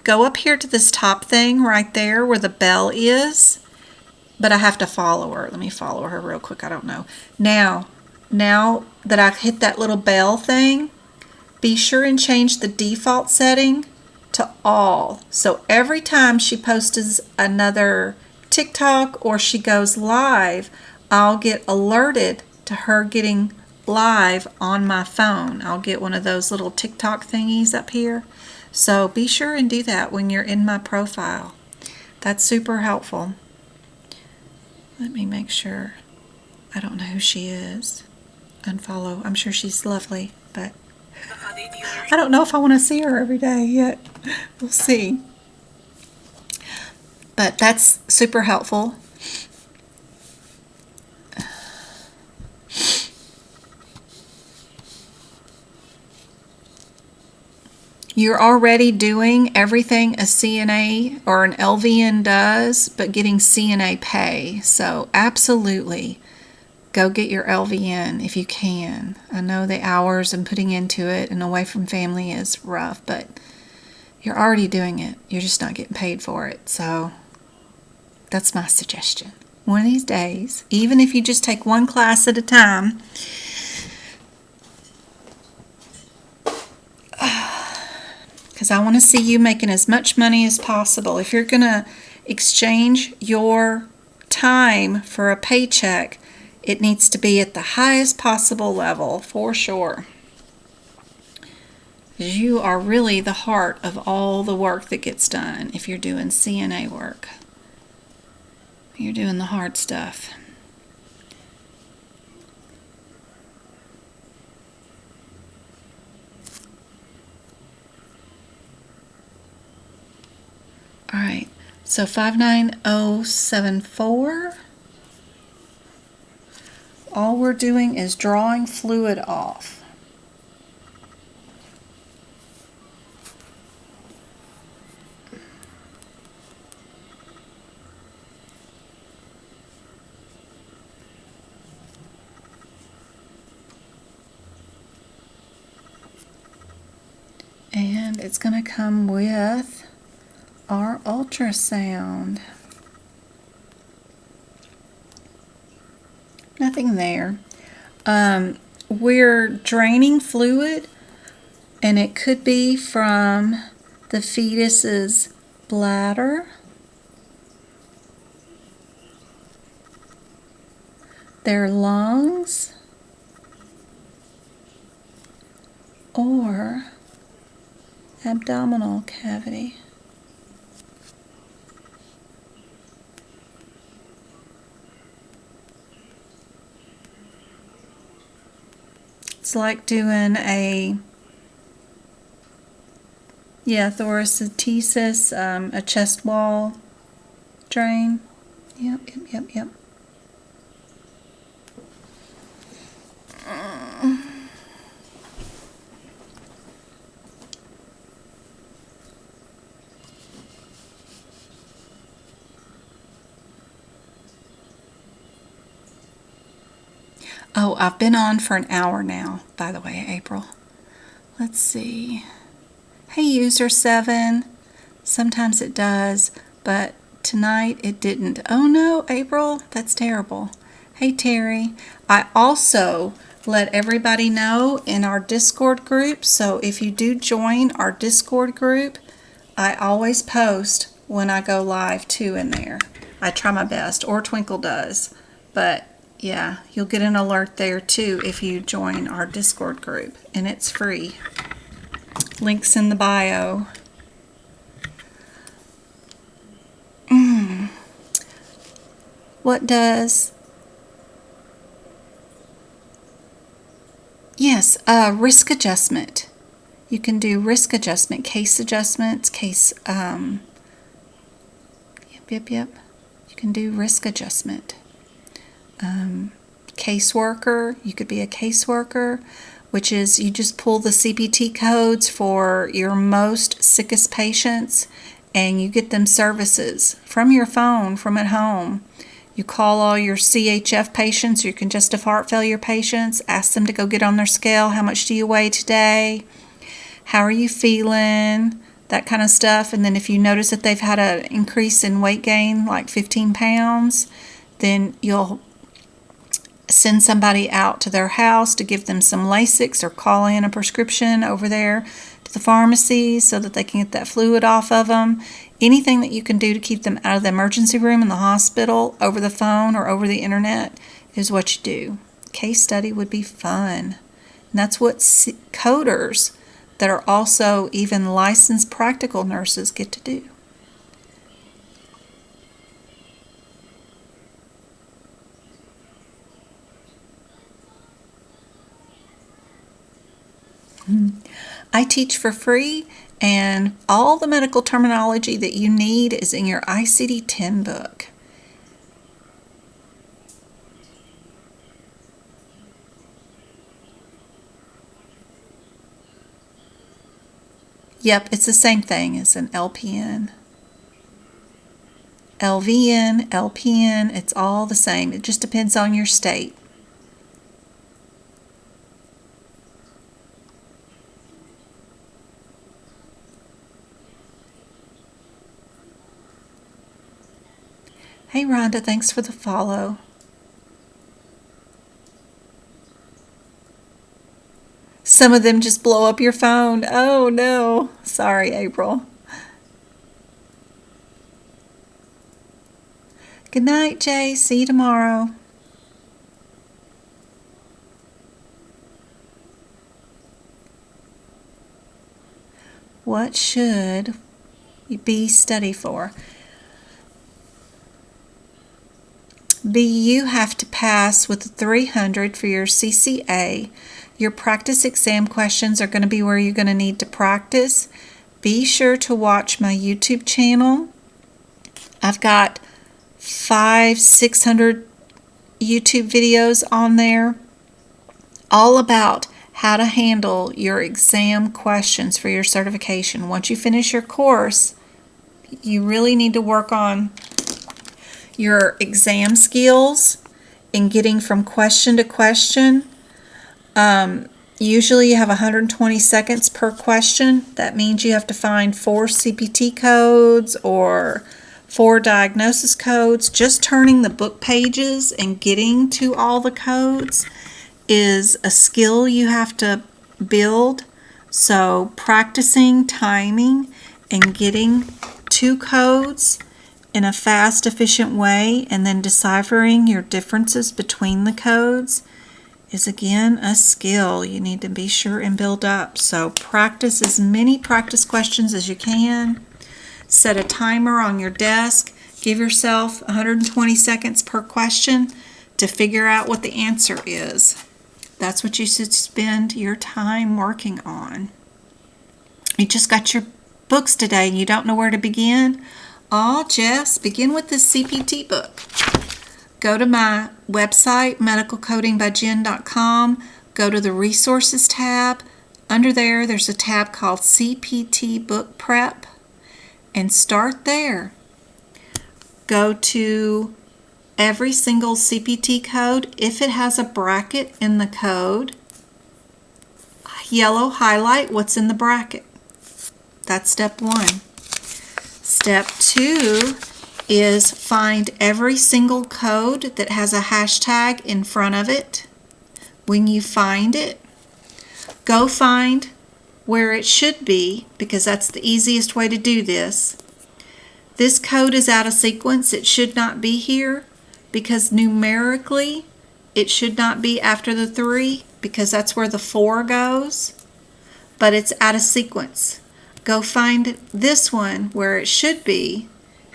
go up here to this top thing right there where the bell is, but I have to follow her. Let me follow her real quick. I don't know. Now that I hit that little bell thing, be sure and change the default setting to all. So every time she posts another TikTok or she goes live, I'll get alerted to her getting live on my phone. I'll get one of those little TikTok thingies up here. So be sure and do that when you're in my profile. That's super helpful. Let me make sure. I don't know who she is. Unfollow. I'm sure she's lovely, but I don't know if I want to see her every day yet. We'll see. But that's super helpful. You're already doing everything a CNA or an LVN does, but getting CNA pay. So absolutely go get your LVN if you can. I know the hours and putting into it and away from family is rough, but you're already doing it. You're just not getting paid for it. So that's my suggestion. One of these days, even if you just take one class at a time, because I want to see you making as much money as possible. If you're going to exchange your time for a paycheck, it needs to be at the highest possible level, for sure. You are really the heart of all the work that gets done if you're doing CNA work. You're doing the hard stuff. All right, so 59074. All we're doing is drawing fluid off. And it's going to come with our ultrasound. Nothing there. We're draining fluid, and it could be from the fetus's bladder, their lungs, or abdominal cavity. It's like doing a thoracentesis, a chest wall drain. Yep. Oh, I've been on for an hour now, by the way, April. Let's see. Hey, user 7. Sometimes it does, but tonight it didn't. Oh no, April, that's terrible. Hey, Terry. I also let everybody know in our Discord group, so if you do join our Discord group, I always post when I go live too in there. I try my best, or Twinkle does, but yeah, you'll get an alert there too if you join our Discord group, and it's free. Links in the bio. What does... Yes, risk adjustment. You can do risk adjustment, case adjustments, Yep. You can do risk adjustment. Caseworker, you could be a caseworker, which is you just pull the CPT codes for your most sickest patients and you get them services from your phone, from at home. You call all your CHF patients, your congestive heart failure patients, ask them to go get on their scale. How much do you weigh today? How are you feeling? That kind of stuff. And then if you notice that they've had an increase in weight gain, like 15 pounds, then you'll send somebody out to their house to give them some Lasix or call in a prescription over there to the pharmacy so that they can get that fluid off of them. Anything that you can do to keep them out of the emergency room in the hospital over the phone or over the internet is what you do. Case study would be fun. And that's what coders that are also even licensed practical nurses get to do. I teach for free, and all the medical terminology that you need is in your ICD-10 book. Yep, it's the same thing as an LPN. LVN, LPN, it's all the same. It just depends on your state. Hey Rhonda, thanks for the follow. Some of them just blow up your phone. Oh no. Sorry, April. Good night, Jay. See you tomorrow. What should B study for? B, you have to pass with a 300 for your CCA. Your practice exam questions are going to be where you're going to need to practice. Be sure to watch my YouTube channel. I've got 500-600 YouTube videos on there, all about how to handle your exam questions for your certification. Once you finish your course, you really need to work on your exam skills in getting from question to question. Usually you have 120 seconds per question. That means you have to find 4 CPT codes or 4 diagnosis codes. Just turning the book pages and getting to all the codes is a skill you have to build. So practicing timing and getting 2 codes in a fast, efficient way, and then deciphering your differences between the codes is again a skill you need to be sure and build up. So practice as many practice questions as you can. Set a timer on your desk. Give yourself 120 seconds per question to figure out what the answer is. That's what you should spend your time working on. You just got your books today and you don't know where to begin? Oh, Jess, begin with this CPT book. Go to my website, medicalcodingbyjen.com. Go to the resources tab. Under there's a tab called CPT Book Prep, and start there. Go to every single CPT code. If it has a bracket in the code, yellow highlight what's in the bracket. That's step 1. Step 2 is find every single code that has a hashtag in front of it. When you find it, go find where it should be, because that's the easiest way to do this. This code is out of sequence. It should not be here because numerically it should not be after the 3 because that's where the 4 goes, but it's out of sequence. Go find this one where it should be,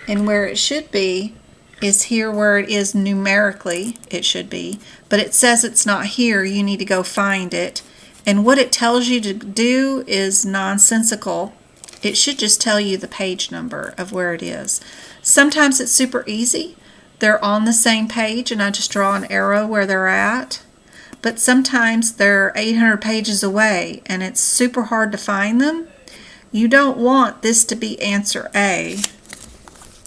and where it should be is here where it is numerically it should be, but it says it's not here. You need to go find it. And what it tells you to do is nonsensical. It should just tell you the page number of where it is. Sometimes it's super easy. They're on the same page and I just draw an arrow where they're at. But sometimes they're 800 pages away and it's super hard to find them. You don't want this to be answer A,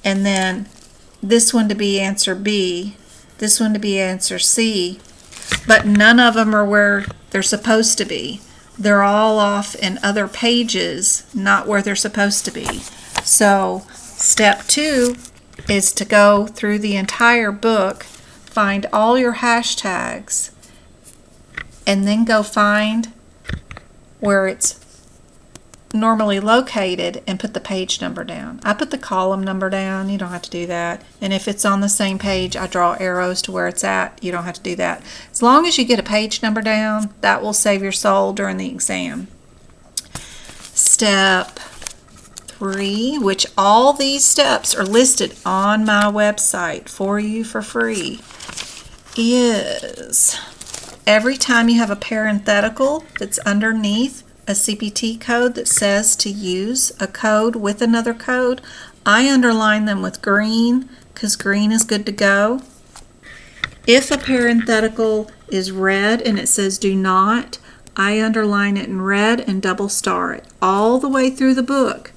and then this one to be answer B, this one to be answer C, but none of them are where they're supposed to be. They're all off in other pages, not where they're supposed to be. So step 2 is to go through the entire book, find all your hashtags, and then go find where it's normally located and put the page number down. I put the column number down. You don't have to do that. And if it's on the same page, I draw arrows to where it's at. You don't have to do that. As long as you get a page number down, that will save your soul during the exam. Step 3, which all these steps are listed on my website for you for free, is every time you have a parenthetical that's underneath a CPT code that says to use a code with another code, I underline them with green because green is good to go. If a parenthetical is red and it says do not, I underline it in red and double star it all the way through the book.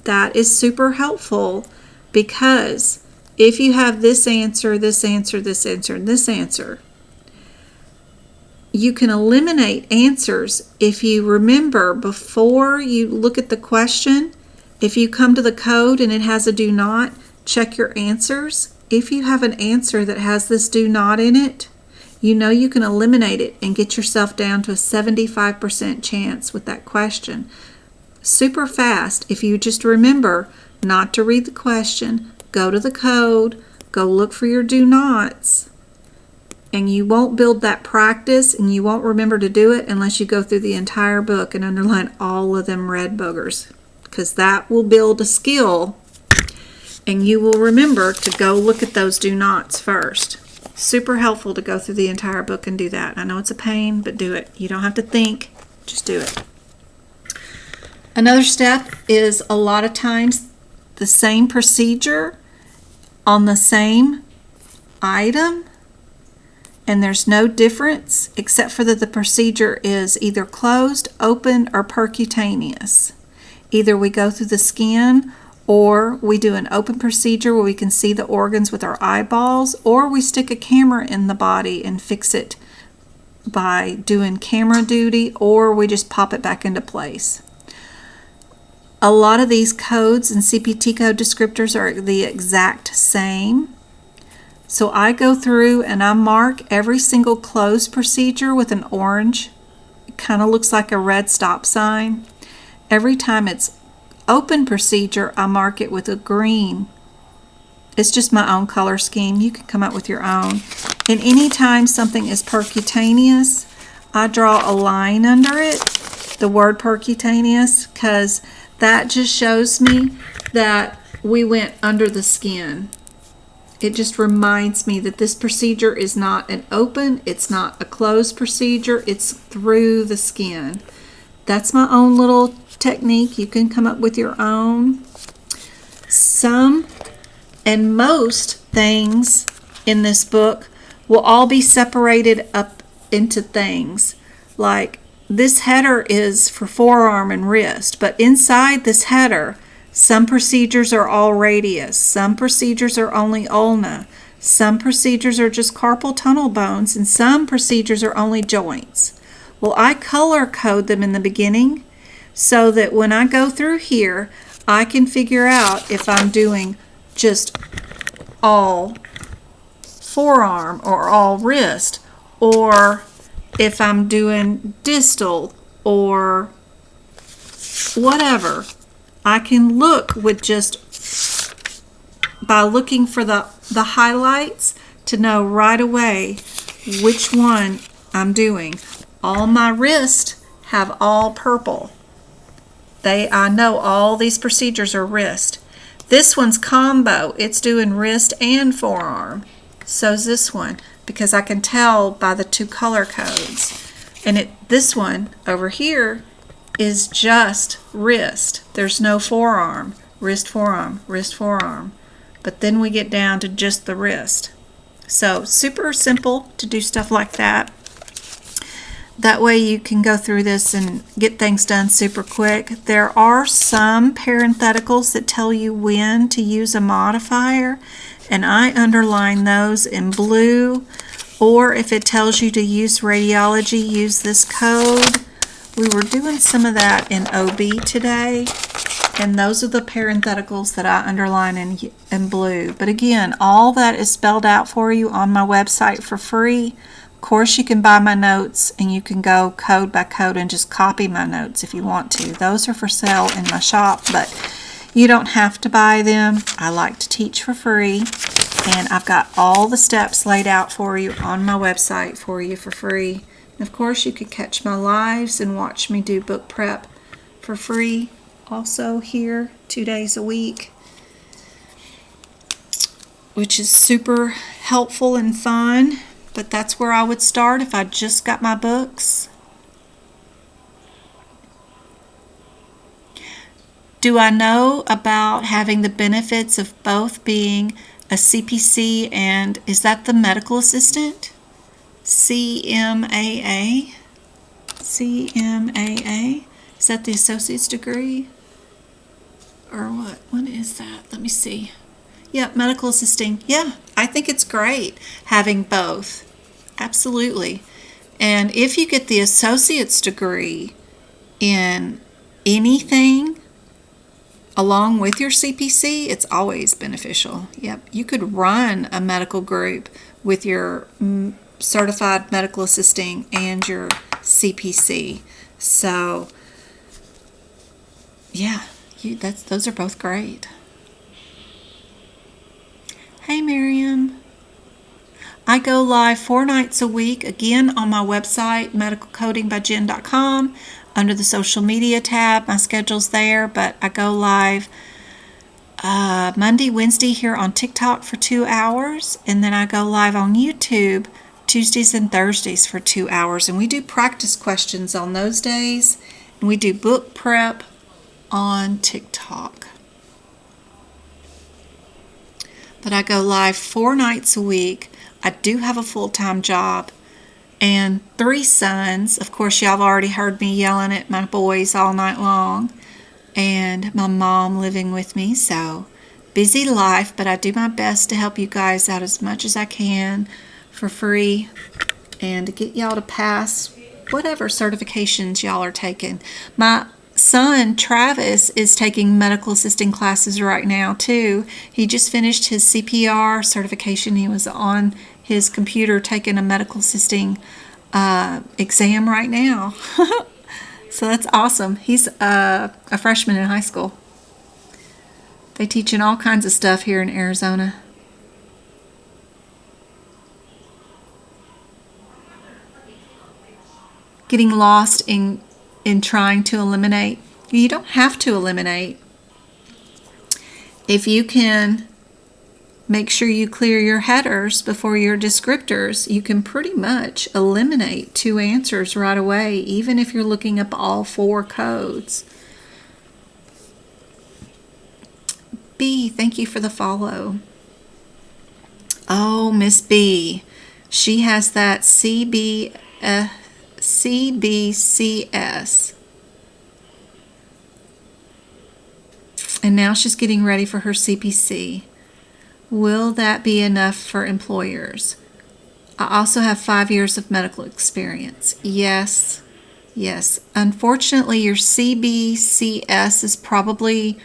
That is super helpful because if you have this answer, this answer, this answer, and this answer, you can eliminate answers if you remember before you look at the question. If you come to the code and it has a do not, check your answers. If you have an answer that has this do not in it, you know you can eliminate it and get yourself down to a 75% chance with that question. Super fast if you just remember not to read the question, go to the code, go look for your do nots, and you won't build that practice and you won't remember to do it unless you go through the entire book and underline all of them red boogers, because that will build a skill and you will remember to go look at those do nots first. Super helpful to go through the entire book and do that. I know it's a pain, but do it. You don't have to think, just do it. Another step is a lot of times the same procedure on the same item, and there's no difference except for that the procedure is either closed, open, or percutaneous. Either we go through the skin, or we do an open procedure where we can see the organs with our eyeballs, or we stick a camera in the body and fix it by doing camera duty, or we just pop it back into place. A lot of these codes and CPT code descriptors are the exact same. So I go through and I mark every single closed procedure with an orange. It kind of looks like a red stop sign. Every time it's open procedure, I mark it with a green. It's just my own color scheme. You can come up with your own. And anytime something is percutaneous, I draw a line under it, the word percutaneous, because that just shows me that we went under the skin. It just reminds me that this procedure is not an open, it's not a closed procedure, it's through the skin. That's my own little technique. You can come up with your own. Some and most things in this book will all be separated up into things. Like this header is for forearm and wrist, but inside this header, some procedures are all radius, some procedures are only ulna, some procedures are just carpal tunnel bones, and some procedures are only joints. Well, I color code them in the beginning so that when I go through here, I can figure out if I'm doing just all forearm or all wrist, or if I'm doing distal or whatever. I can look with just by looking for the highlights to know right away which one I'm doing. All my wrists have all purple. I know all these procedures are wrist. This one's combo. It's doing wrist and forearm. So's this one, because I can tell by the two color codes. And this one over here is just wrist. There's no forearm. Wrist, forearm, wrist, forearm. But then we get down to just the wrist. So super simple to do stuff like that. That way you can go through this and get things done super quick. There are some parentheticals that tell you when to use a modifier, and I underline those in blue. Or if it tells you to use radiology, use this code. We were doing some of that in OB today, and those are the parentheticals that I underline in blue. But again, all that is spelled out for you on my website for free. Of course, you can buy my notes and you can go code by code and just copy my notes if you want to. Those are for sale in my shop, but you don't have to buy them. I like to teach for free, and I've got all the steps laid out for you on my website for you for free. And of course, you could catch my lives and watch me do book prep for free also here 2 days a week, which is super helpful and fun. But that's where I would start if I just got my books. Do I know about having the benefits of both being a CPC and, is that the medical assistant? CMAA? CMAA? Is that the associate's degree? Or what? What is that? Let me see. Yeah, medical assisting. Yeah, I think it's great having both. Absolutely. And if you get the associate's degree in anything along with your CPC, it's always beneficial. Yep, you could run a medical group with your certified medical assisting and your CPC. So, yeah, those are both great. Hey, Miriam. I go live 4 nights a week, again on my website, medicalcodingbyjen.com. Under the social media tab, my schedule's there, but I go live Monday, Wednesday here on TikTok for 2 hours, and then I go live on YouTube Tuesdays and Thursdays for 2 hours, and we do practice questions on those days, and we do book prep on TikTok. But I go live 4 nights a week. I do have a full-time job and 3 sons. Of course, y'all have already heard me yelling at my boys all night long, and my mom living with me. So busy life, but I do my best to help you guys out as much as I can for free and to get y'all to pass whatever certifications y'all are taking. My son Travis is taking medical assisting classes right now too. He just finished his CPR certification. He was on his computer taking a medical assisting exam right now. So that's awesome. He's a freshman in high school. They teach in all kinds of stuff here in Arizona. Getting lost in trying to eliminate. You don't have to eliminate. If you can make sure you clear your headers before your descriptors, you can pretty much eliminate 2 answers right away, even if you're looking up all 4 codes. B, thank you for the follow. Oh, Miss B. She has that CBCS. And now she's getting ready for her CPC. Will that be enough for employers? I also have 5 years of medical experience. Yes. Yes. Unfortunately, your CBCS is probably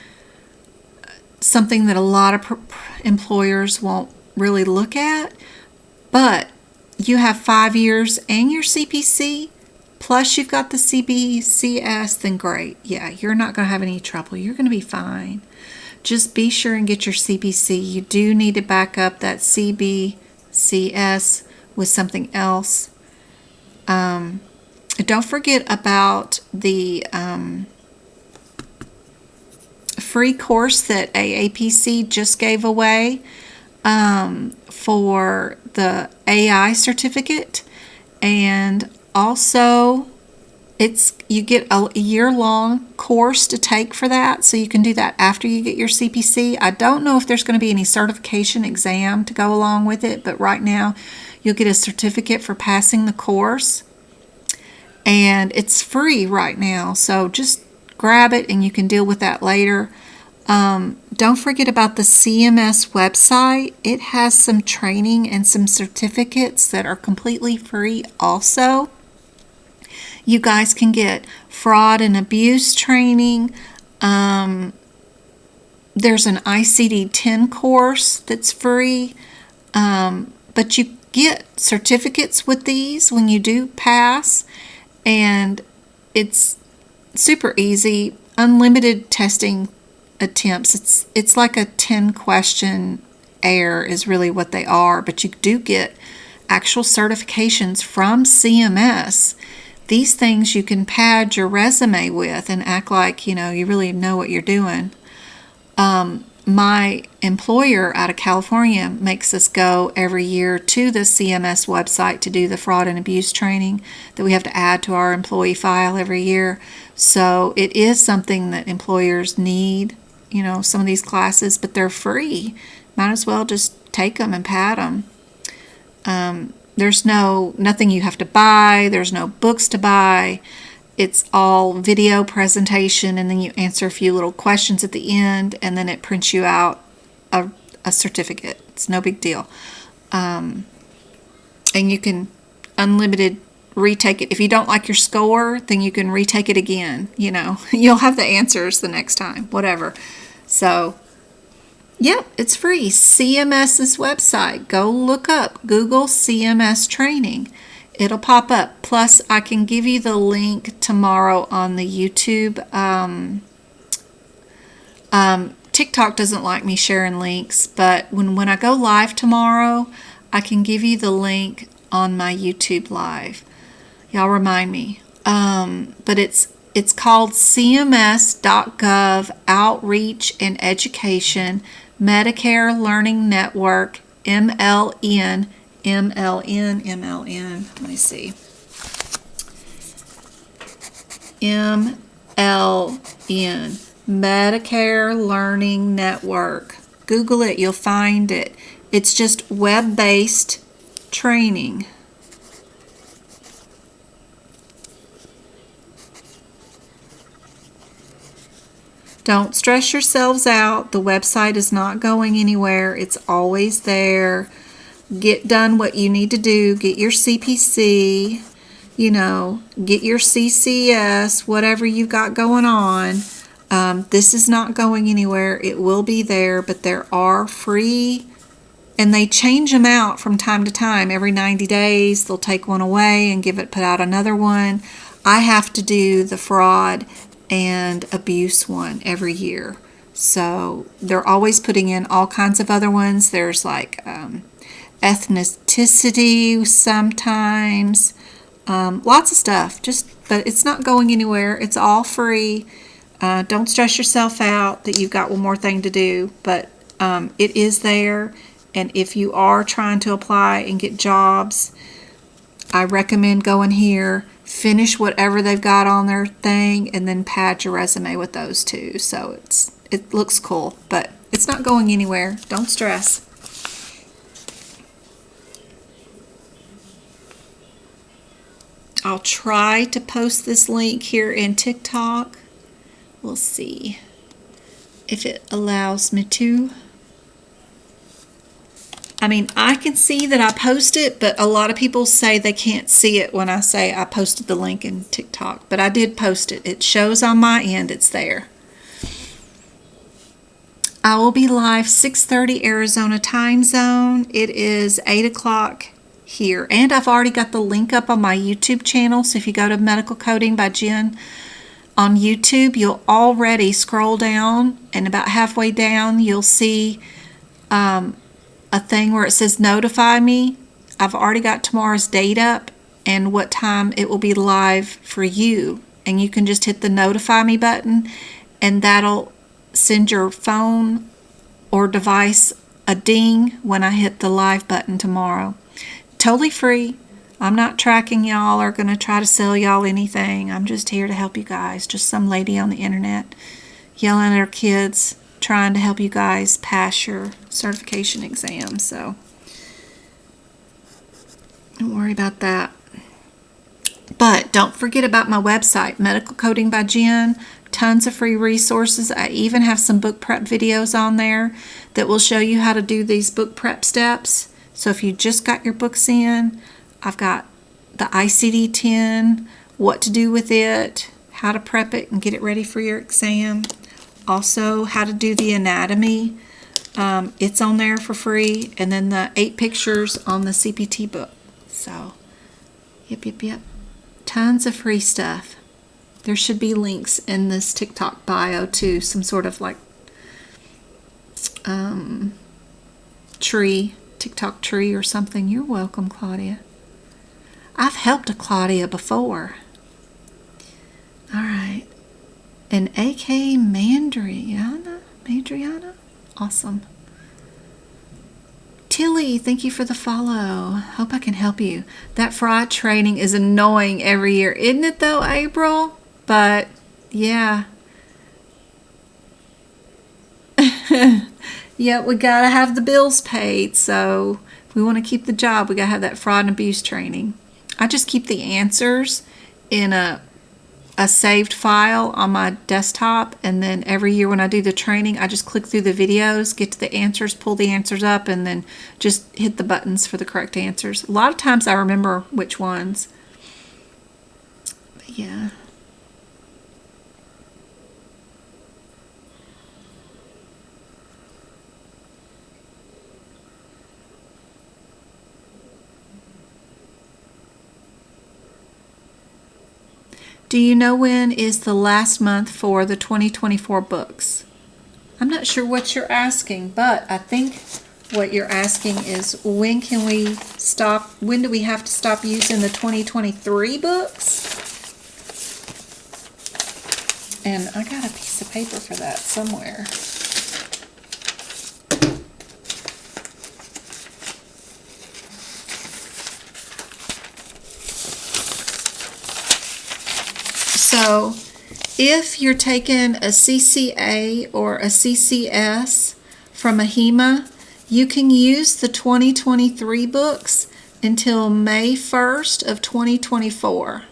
something that a lot of employers won't really look at, but you have 5 years and your CPC, plus you've got the CBCS, then great. Yeah, you're not going to have any trouble. You're going to be fine. Just be sure and get your CPC. You do need to back up that CBCS with something else. Don't forget about the free course that AAPC just gave away for the AI certificate, and also you get a year-long course to take for that, so you can do that after you get your CPC. I don't know if there's going to be any certification exam to go along with it, but right now you'll get a certificate for passing the course, and it's free right now, so just grab it and you can deal with that later. Don't forget about the CMS website. It has some training and some certificates that are completely free also. You guys can get fraud and abuse training. There's an ICD-10 course that's free, but you get certificates with these when you do pass, and it's super easy. Unlimited testing attempts. It's like a 10-question error is really what they are, but you do get actual certifications from CMS. These things you can pad your resume with and act like, you really know what you're doing. my employer out of California makes us go every year to the CMS website to do the fraud and abuse training that we have to add to our employee file every year. So it is something that employers need, some of these classes, but they're free. Might as well just take them and pad them. There's nothing you have to buy. There's no books to buy. It's all video presentation, and then you answer a few little questions at the end, and then it prints you out a certificate. It's no big deal. And you can unlimited retake it. If you don't like your score, then you can retake it again. You'll have the answers the next time, whatever. So, yep, it's free. CMS's website. Go look up, Google CMS training. It'll pop up. Plus, I can give you the link tomorrow on the YouTube. TikTok doesn't like me sharing links, but when I go live tomorrow, I can give you the link on my YouTube live. Y'all remind me. But it's called CMS.gov Outreach and Education Medicare Learning Network, MLN. Let me see. MLN, Medicare Learning Network. Google it, you'll find it. It's just web-based training. Don't stress yourselves out. The website is not going anywhere. It's always there. Get done what you need to do. Get your CPC, get your CCS, whatever you got going on. This is not going anywhere. It will be there, but there are free, and they change them out from time to time. Every 90 days, they'll take one away and put out another one. I have to do the fraud and abuse one every year. So they're always putting in all kinds of other ones. There's like ethnicity sometimes, lots of stuff, but it's not going anywhere. It's all free. Don't stress yourself out that you've got one more thing to do, but it is there. And if you are trying to apply and get jobs, I recommend going here, finish whatever they've got on their thing, and then pad your resume with those two. So it looks cool, but it's not going anywhere. Don't stress. I'll try to post this link here in TikTok. We'll see if it allows me to. I can see that I post it, but a lot of people say they can't see it when I say I posted the link in TikTok. But I did post it. It shows on my end. It's there. I will be live 6:30 Arizona time zone. It is 8 o'clock here. And I've already got the link up on my YouTube channel. So if you go to Medical Coding by Jen on YouTube, you'll already scroll down, and about halfway down, you'll see a thing where it says notify me. I've already got tomorrow's date up and what time it will be live for you. And you can just hit the notify me button, and that'll send your phone or device a ding when I hit the live button tomorrow. Totally free. I'm not tracking y'all or going to try to sell y'all anything. I'm just here to help you guys. Just some lady on the internet yelling at her kids, trying to help you guys pass your certification exam. So don't worry about that. But don't forget about my website, Medical Coding by Jen. Tons of free resources. I even have some book prep videos on there that will show you how to do these book prep steps. So if you just got your books in, I've got the ICD-10, what to do with it, how to prep it and get it ready for your exam. Also, how to do the anatomy. It's on there for free. And then the 8 pictures on the CPT book. So, yep. Tons of free stuff. There should be links in this TikTok bio too. Some sort of like tree, TikTok tree or something. You're welcome, Claudia. I've helped a Claudia before. All right. And AK Mandriana, Awesome. Tilly, thank you for the follow. Hope I can help you. That fraud training is annoying every year, isn't it though, April? But yeah. Yeah, we gotta have the bills paid, so if we want to keep the job, we gotta have that fraud and abuse training. I just keep the answers in a saved file on my desktop, and then every year when I do the training, I just click through the videos, get to the answers, pull the answers up, and then just hit the buttons for the correct answers. A lot of times I remember which ones. But yeah. Do you know when is the last month for the 2024 books? I'm not sure what you're asking, but I think what you're asking is when do we have to stop using the 2023 books? And I got a piece of paper for that somewhere. So if you're taking a CCA or a CCS from AHIMA, you can use the 2023 books until May 1st of 2024.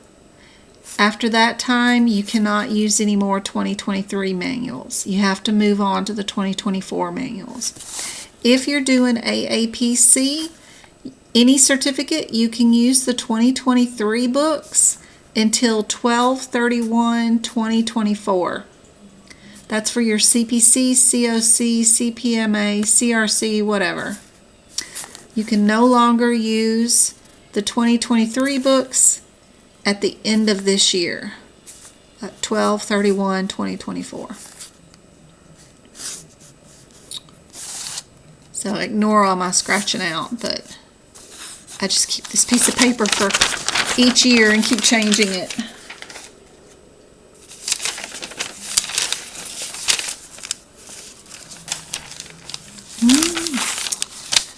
After that time, you cannot use any more 2023 manuals. You have to move on to the 2024 manuals. If you're doing AAPC, any certificate, you can use the 2023 books until 12/31/2024. That's for your CPC, COC, CPMA, CRC, whatever. You can no longer use the 2023 books at the end of this year, at 12/31/2024. So ignore all my scratching out, but I just keep this piece of paper for each year and keep changing it.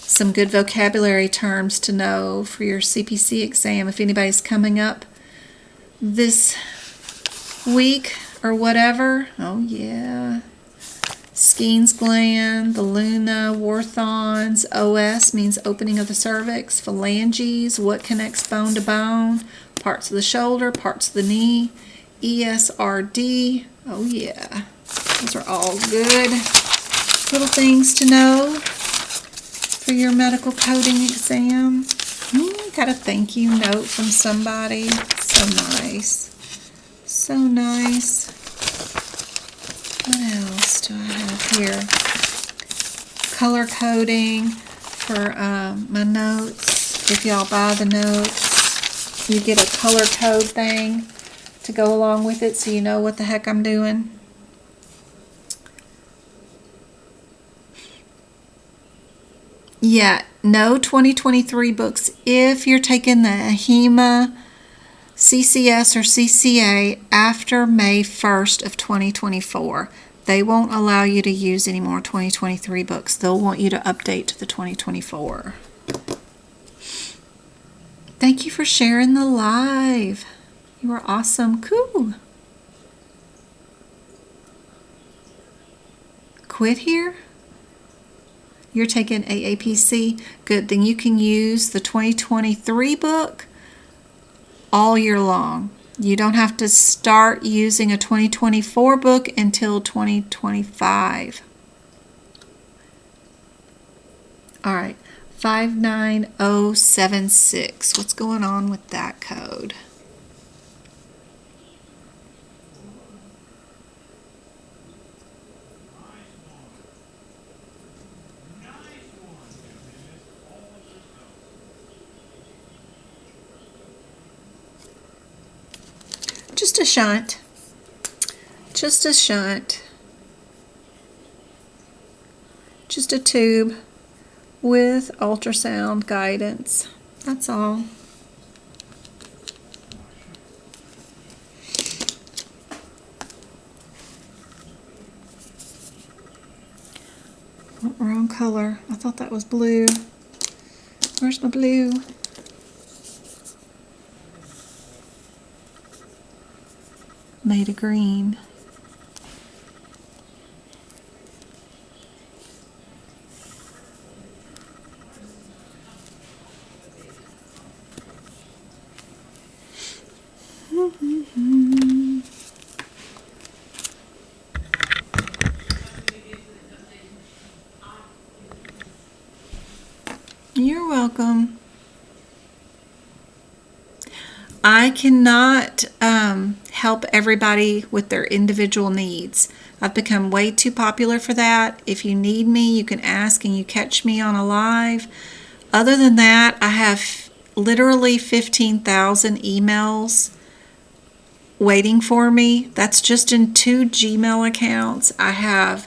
Some good vocabulary terms to know for your CPC exam if anybody's coming up this week or whatever. Oh yeah. Skene's gland, the Luna, Warthons, OS means opening of the cervix, phalanges, what connects bone to bone, parts of the shoulder, parts of the knee, ESRD, oh yeah, those are all good little things to know for your medical coding exam. Got a thank you note from somebody, so nice, so nice. What else do I have here? Color coding for my notes. If y'all buy the notes, you get a color code thing to go along with it so you know what the heck I'm doing. Yeah, no 2023 books if you're taking the AHIMA, CCS or CCA after May 1st of 2024. They won't allow you to use any more 2023 books. They'll want you to update to the 2024. Thank you for sharing the live. You were awesome. Cool. Quit here? You're taking AAPC? Good. Then you can use the 2023 book all year long. You don't have to start using a 2024 book until 2025. All right, 59076. What's going on with that code? Just a shunt. Just a shunt. Just a tube with ultrasound guidance. That's all. color. I thought that was blue. Where's my blue? Made a green. You're welcome. I cannot help everybody with their individual needs. I've become way too popular for that. If you need me, you can ask and you catch me on a live. Other than that, I have literally 15,000 emails waiting for me. That's just in 2 Gmail accounts. I have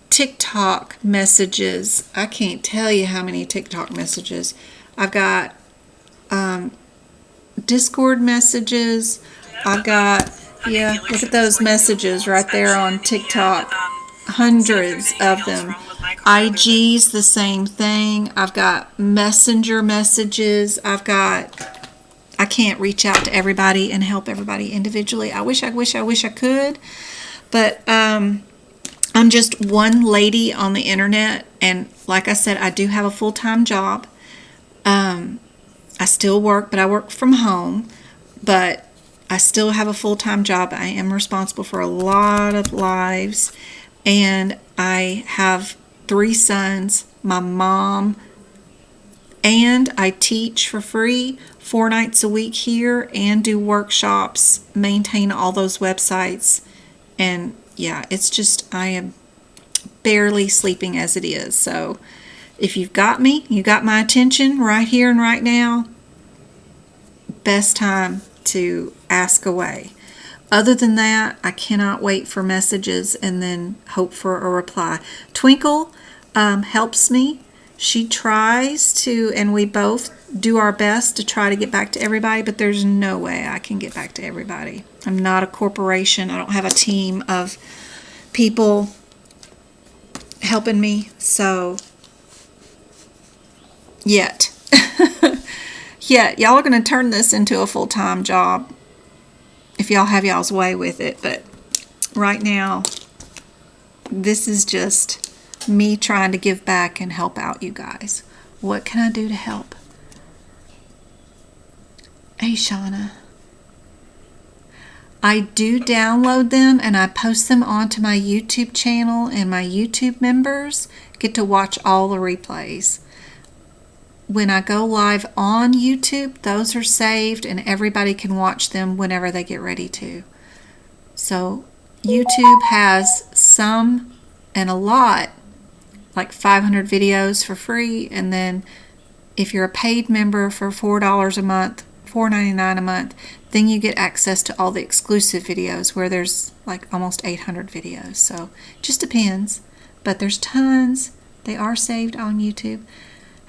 TikTok messages. I can't tell you how many TikTok messages. I've got Discord messages. I've got, yeah, look at those messages right there on TikTok. Hundreds of them. IG's the same thing. I've got messenger messages. I can't reach out to everybody and help everybody individually. I wish I could. But I'm just one lady on the internet, and like I said, I do have a full-time job. I still work, but I work from home. But I still have a full-time job. I am responsible for a lot of lives, and I have 3 sons, my mom, and I teach for free 4 nights a week here and do workshops, maintain all those websites. And yeah, it's just, I am barely sleeping as it is. So if you've got me, you got my attention right here and right now, best time to ask away. Other than that, I cannot wait for messages and then hope for a reply. Twinkle helps me. She tries to, and we both do our best to try to get back to everybody, but there's no way I can get back to everybody. I'm not a corporation. I don't have a team of people helping me, so yet. Y'all are going to turn this into a full-time job if y'all have y'all's way with it, but right now, this is just me trying to give back and help out you guys. What can I do to help? Hey, Shauna. I do download them and I post them onto my YouTube channel, and my YouTube members get to watch all the replays. When I go live on YouTube, those are saved and everybody can watch them whenever they get ready to. So YouTube has some and a lot, like 500 videos for free, and then if you're a paid member for $4 a month, $4.99 a month, then you get access to all the exclusive videos where there's like almost 800 videos. So it just depends, but there's tons. They are saved on YouTube.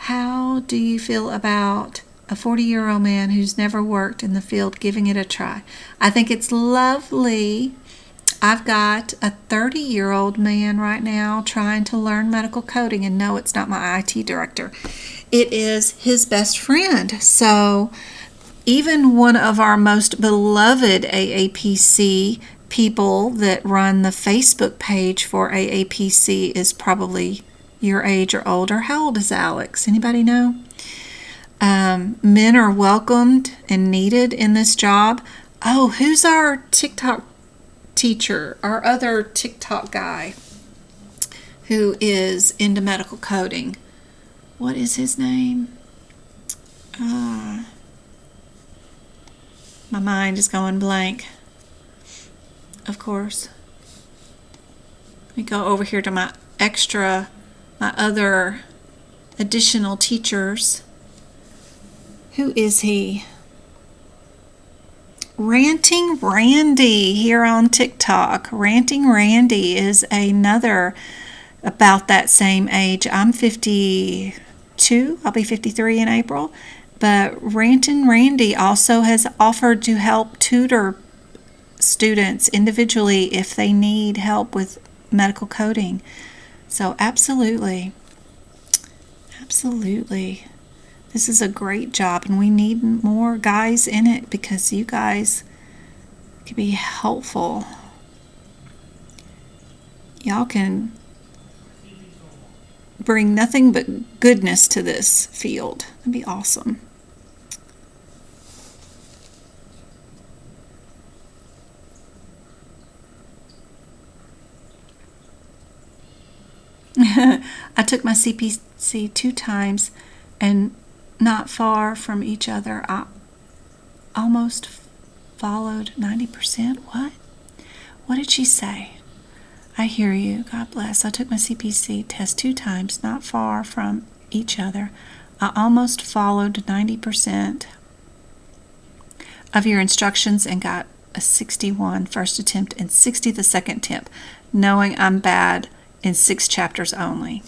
How do you feel about a 40-year-old man who's never worked in the field giving it a try? I think it's lovely. I've got a 30-year-old man right now trying to learn medical coding, and no, it's not my IT director. It is his best friend. So even one of our most beloved AAPC people that run the Facebook page for AAPC is probably your age or older. How old is Alex? Anybody know? Men are welcomed and needed in this job. Oh, who's our TikTok teacher? Our other TikTok guy who is into medical coding. What is his name? My mind is going blank. Of course. Let me go over here to my other additional teachers. Who is he? Ranting Randy here on TikTok. Ranting Randy is another about that same age. I'm 52. I'll be 53 in April. But Ranting Randy also has offered to help tutor students individually if they need help with medical coding. So absolutely. Absolutely. This is a great job, and we need more guys in it because you guys can be helpful. Y'all can bring nothing but goodness to this field. That'd be awesome. I took my CPC 2 times and not far from each other. I almost followed 90%. What? What did she say? I hear you. God bless. I took my CPC test 2 times, not far from each other. I almost followed 90% of your instructions and got a 61 first attempt and 60 the second attempt, knowing I'm bad in 6 chapters only.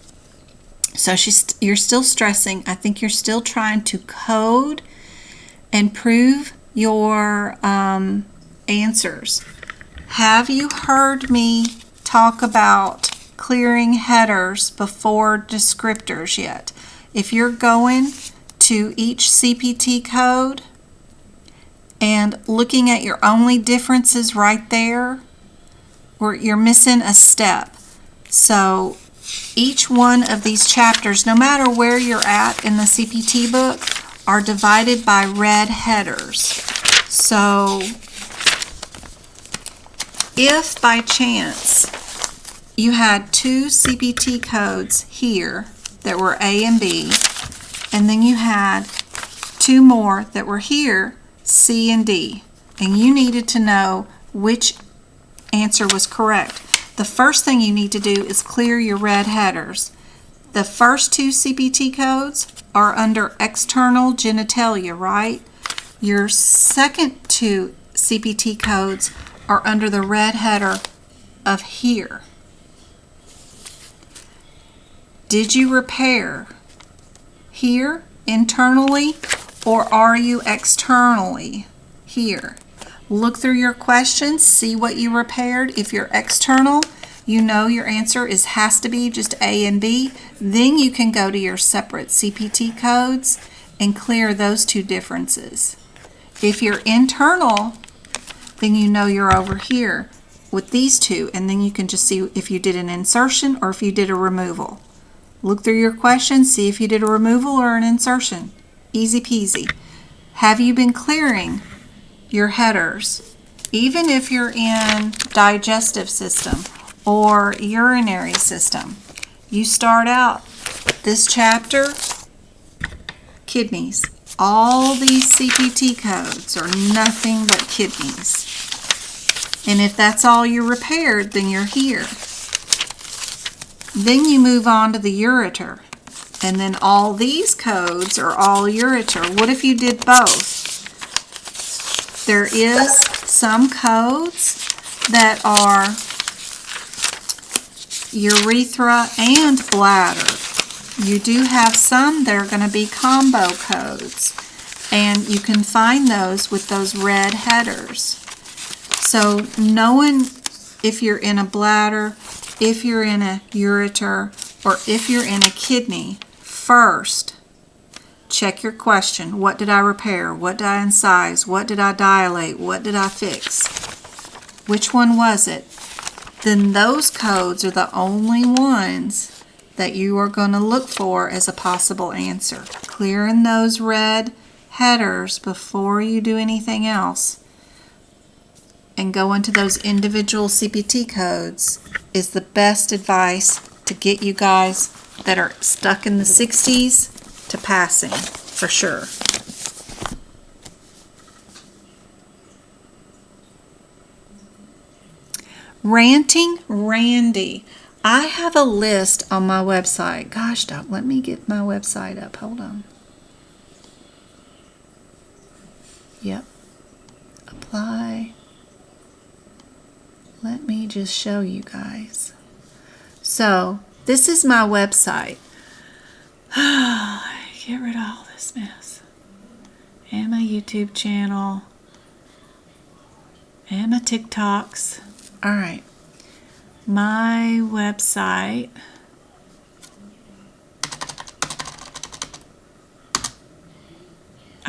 So you're still stressing. I think you're still trying to code and prove your answers. Have you heard me talk about clearing headers before descriptors yet? If you're going to each CPT code and looking at your only differences right there, or you're missing a step. So each one of these chapters, no matter where you're at in the CPT book, are divided by red headers. So if by chance you had 2 CPT codes here that were A and B, and then you had 2 more that were here, C and D, and you needed to know which answer was correct, the first thing you need to do is clear your red headers. The first 2 CPT codes are under external genitalia, right? Your second 2 CPT codes are under the red header of here. Did you repair here internally, or are you externally here? Look through your questions, see what you repaired. If you're external, you know your answer has to be just A and B. Then you can go to your separate CPT codes and clear those 2 differences. If you're internal, then you know you're over here with these 2, and then you can just see if you did an insertion or if you did a removal. Look through your questions, see if you did a removal or an insertion. Easy peasy. Have you been clearing your headers? Even if you're in digestive system or urinary system, you start out this chapter, kidneys. All these CPT codes are nothing but kidneys. And if that's all you repaired, then you're here. Then you move on to the ureter. And then all these codes are all ureter. What if you did both? There is some codes that are urethra and bladder. You do have some that are going to be combo codes, and you can find those with those red headers. So knowing if you're in a bladder, if you're in a ureter, or if you're in a kidney, first check your question. What did I repair? What did I incise? What did I dilate? What did I fix? Which one was it? Then those codes are the only ones that you are going to look for as a possible answer. Clearing those red headers before you do anything else and go into those individual CPT codes is the best advice to get you guys that are stuck in the 60s to passing, for sure. Ranting Randy. I have a list on my website. Gosh, Doc, let me get my website up. Hold on. Yep. Apply. Let me just show you guys. So, this is my website. Get rid of all this mess. And my YouTube channel. And my TikToks. Alright. My website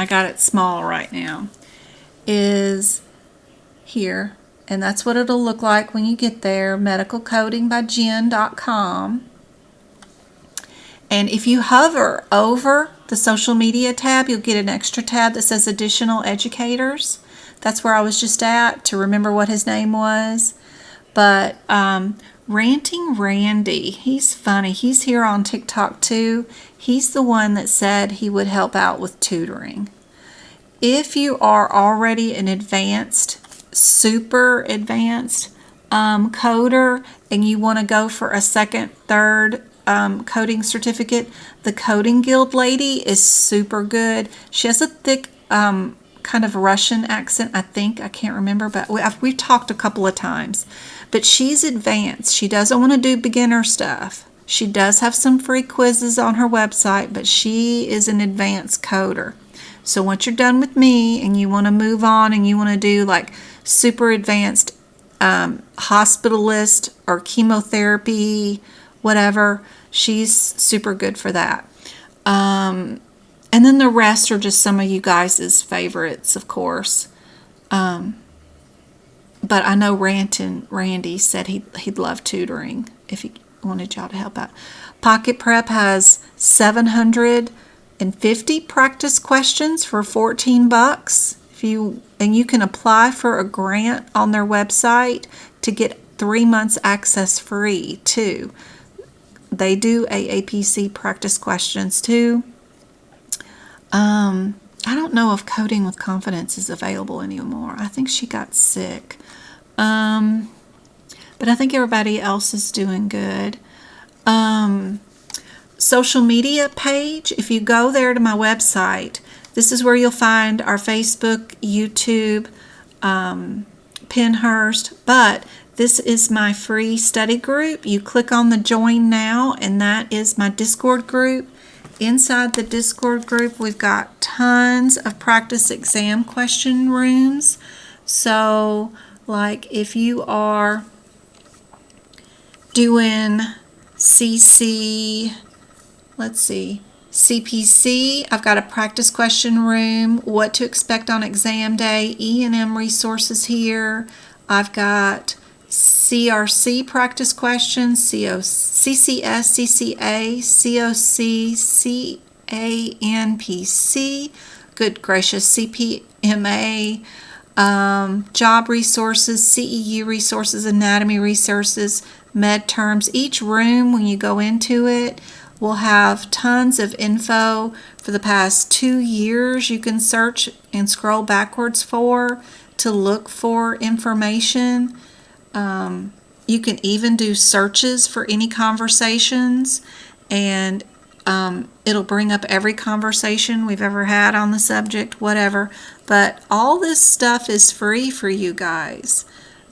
I got it small right now, is here. And that's what it'll look like when you get there, medicalcodingbyjen.com. And if you hover over the social media tab, you'll get an extra tab that says additional educators. That's where I was just at to remember what his name was. But Ranting Randy, he's funny. He's here on TikTok too. He's the one that said he would help out with tutoring. If you are already an advanced, super advanced coder and you want to go for a second, third coding certificate, the Coding Guild lady is super good. She has a thick kind of Russian accent, I think. I can't remember, but we've talked a couple of times. But she's advanced. She doesn't want to do beginner stuff. She does have some free quizzes on her website, but she is an advanced coder. So once you're done with me and you want to move on and you want to do like super advanced hospitalist or chemotherapy, whatever, she's super good for that. And then the rest are just some of you guys' favorites, of course. But I know Randy said he'd love tutoring if he wanted y'all to help out. Pocket Prep has 750 practice questions for $14. And you can apply for a grant on their website to get 3 months access free too. They do AAPC practice questions too. I don't know if Coding with Confidence is available anymore. I think she got sick. But I think everybody else is doing good. Social media page, if you go there to my website, this is where you'll find our Facebook, YouTube, Pinterest, but this is my free study group. You click on the join now, and that is my Discord group. Inside the Discord group, we've got tons of practice exam question rooms. So, like if you are doing CPC, I've got a practice question room, what to expect on exam day, E&M resources here. I've got CRC practice questions, CCS, CCA, COC, CANPC, good gracious, CPMA, job resources, CEU resources, anatomy resources, med terms. Each room, when you go into it, will have tons of info for the past 2 years. You can search and scroll backwards to look for information. You can even do searches for any conversations, and it'll bring up every conversation we've ever had on the subject, whatever. But all this stuff is free for you guys.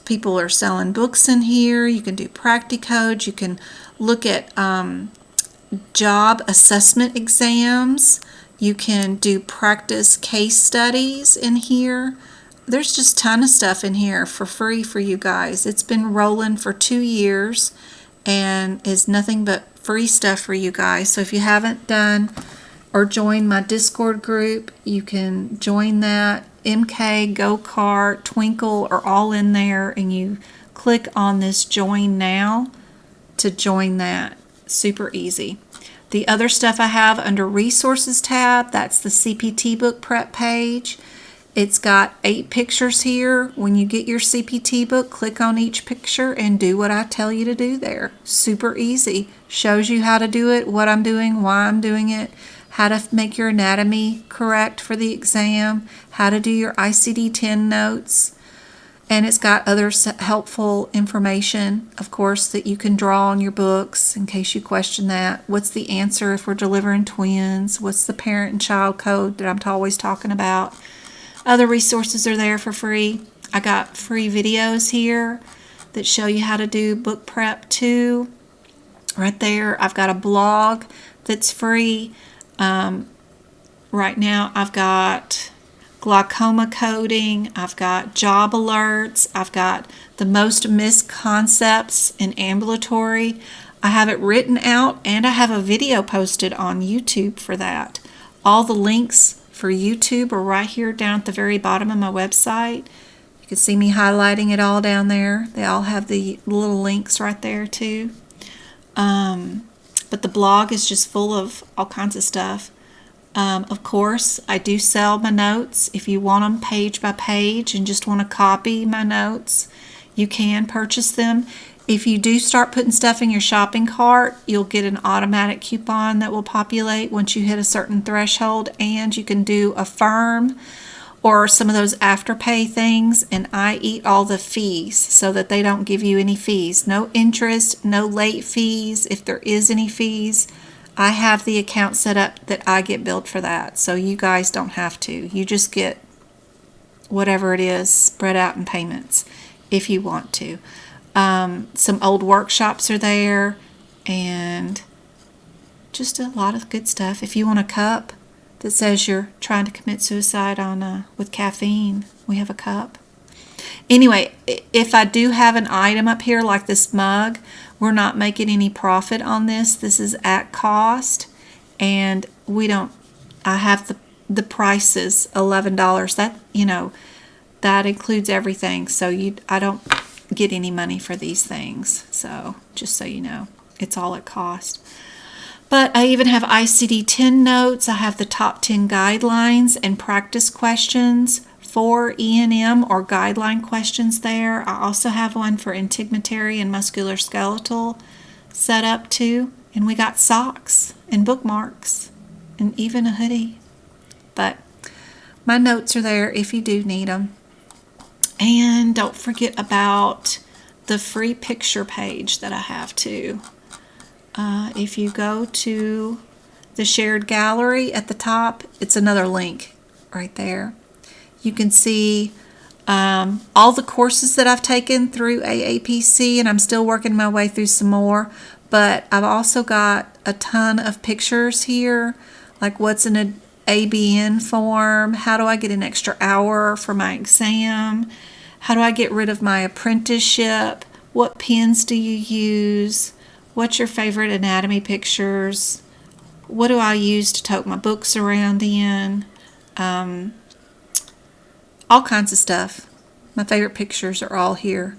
People are selling books in here. You can do practicodes. You can look at job assessment exams. You can do practice case studies in here. There's just a ton of stuff in here for free for you guys. It's been rolling for 2 years and is nothing but free stuff for you guys. So if you haven't done or joined my Discord group, you can join that. MK, Go-Kart, Twinkle are all in there, and you click on this join now to join that. Super easy. The other stuff I have under resources tab, that's the CPT book prep page. It's got 8 pictures here. When you get your CPT book, click on each picture and do what I tell you to do there. Super easy. Shows you how to do it, what I'm doing, why I'm doing it, how to make your anatomy correct for the exam, how to do your ICD-10 notes. And it's got other helpful information, of course, that you can draw on your books in case you question that. What's the answer if we're delivering twins? What's the parent and child code that I'm always talking about? Other resources are there for free. I got free videos here that show you how to do book prep too. Right there, I've got a blog that's free. Right now, I've got glaucoma coding, I've got job alerts, I've got the most missed concepts in ambulatory. I have it written out, and I have a video posted on YouTube for that. All the links for YouTube are right here down at the very bottom of my website. You can see me highlighting it all down there. They all have the little links right there too. But the blog is just full of all kinds of stuff. Of course, I do sell my notes. If you want them page by page and just want to copy my notes, you can purchase them. If you do start putting stuff in your shopping cart, you'll get an automatic coupon that will populate once you hit a certain threshold, and you can do Affirm or some of those Afterpay things, and I eat all the fees so that they don't give you any fees. No interest, no late fees. If there is any fees, I have the account set up that I get billed for that, so you guys don't have to. You just get whatever it is spread out in payments if you want to. Some old workshops are there, and just a lot of good stuff. If you want a cup that says you're trying to commit suicide with caffeine, we have a cup. Anyway, if I do have an item up here like this mug, we're not making any profit on this. This is at cost, and I have the prices $11. That includes everything. So I don't get any money for these things. So just so you know, it's all at cost. But I even have ICD-10 notes. I have the top 10 guidelines and practice questions for E&M or guideline questions there. I also have one for integumentary and musculoskeletal set up too. And we got socks and bookmarks and even a hoodie. But my notes are there if you do need them. And don't forget about the free picture page that I have too. If you go to the shared gallery at the top, it's another link right there. You can see all the courses that I've taken through AAPC, and I'm still working my way through some more. But I've also got a ton of pictures here, like what's in an ABN form, how do I get an extra hour for my exam, how do I get rid of my apprenticeship, what pens do you use, what's your favorite anatomy pictures, what do I use to tote my books around in, all kinds of stuff. My favorite pictures are all here.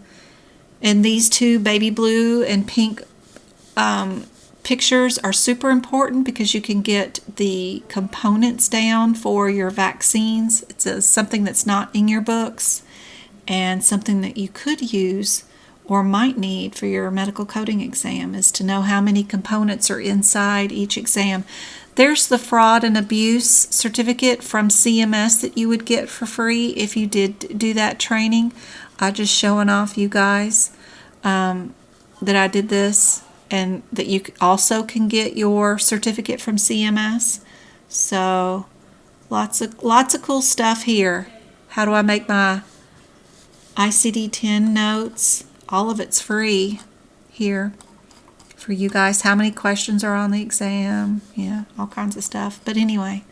And these two baby blue and pink pictures are super important because you can get the components down for your vaccines. It's something that's not in your books and something that you could use or might need for your medical coding exam is to know how many components are inside each exam. There's the fraud and abuse certificate from CMS that you would get for free if you did do that training. I'm just showing off you guys that I did this, and that you also can get your certificate from CMS. So lots of cool stuff here. How do I make my ICD-10 notes? All of it's free here for you guys. How many questions are on the exam? Yeah, all kinds of stuff. But anyway,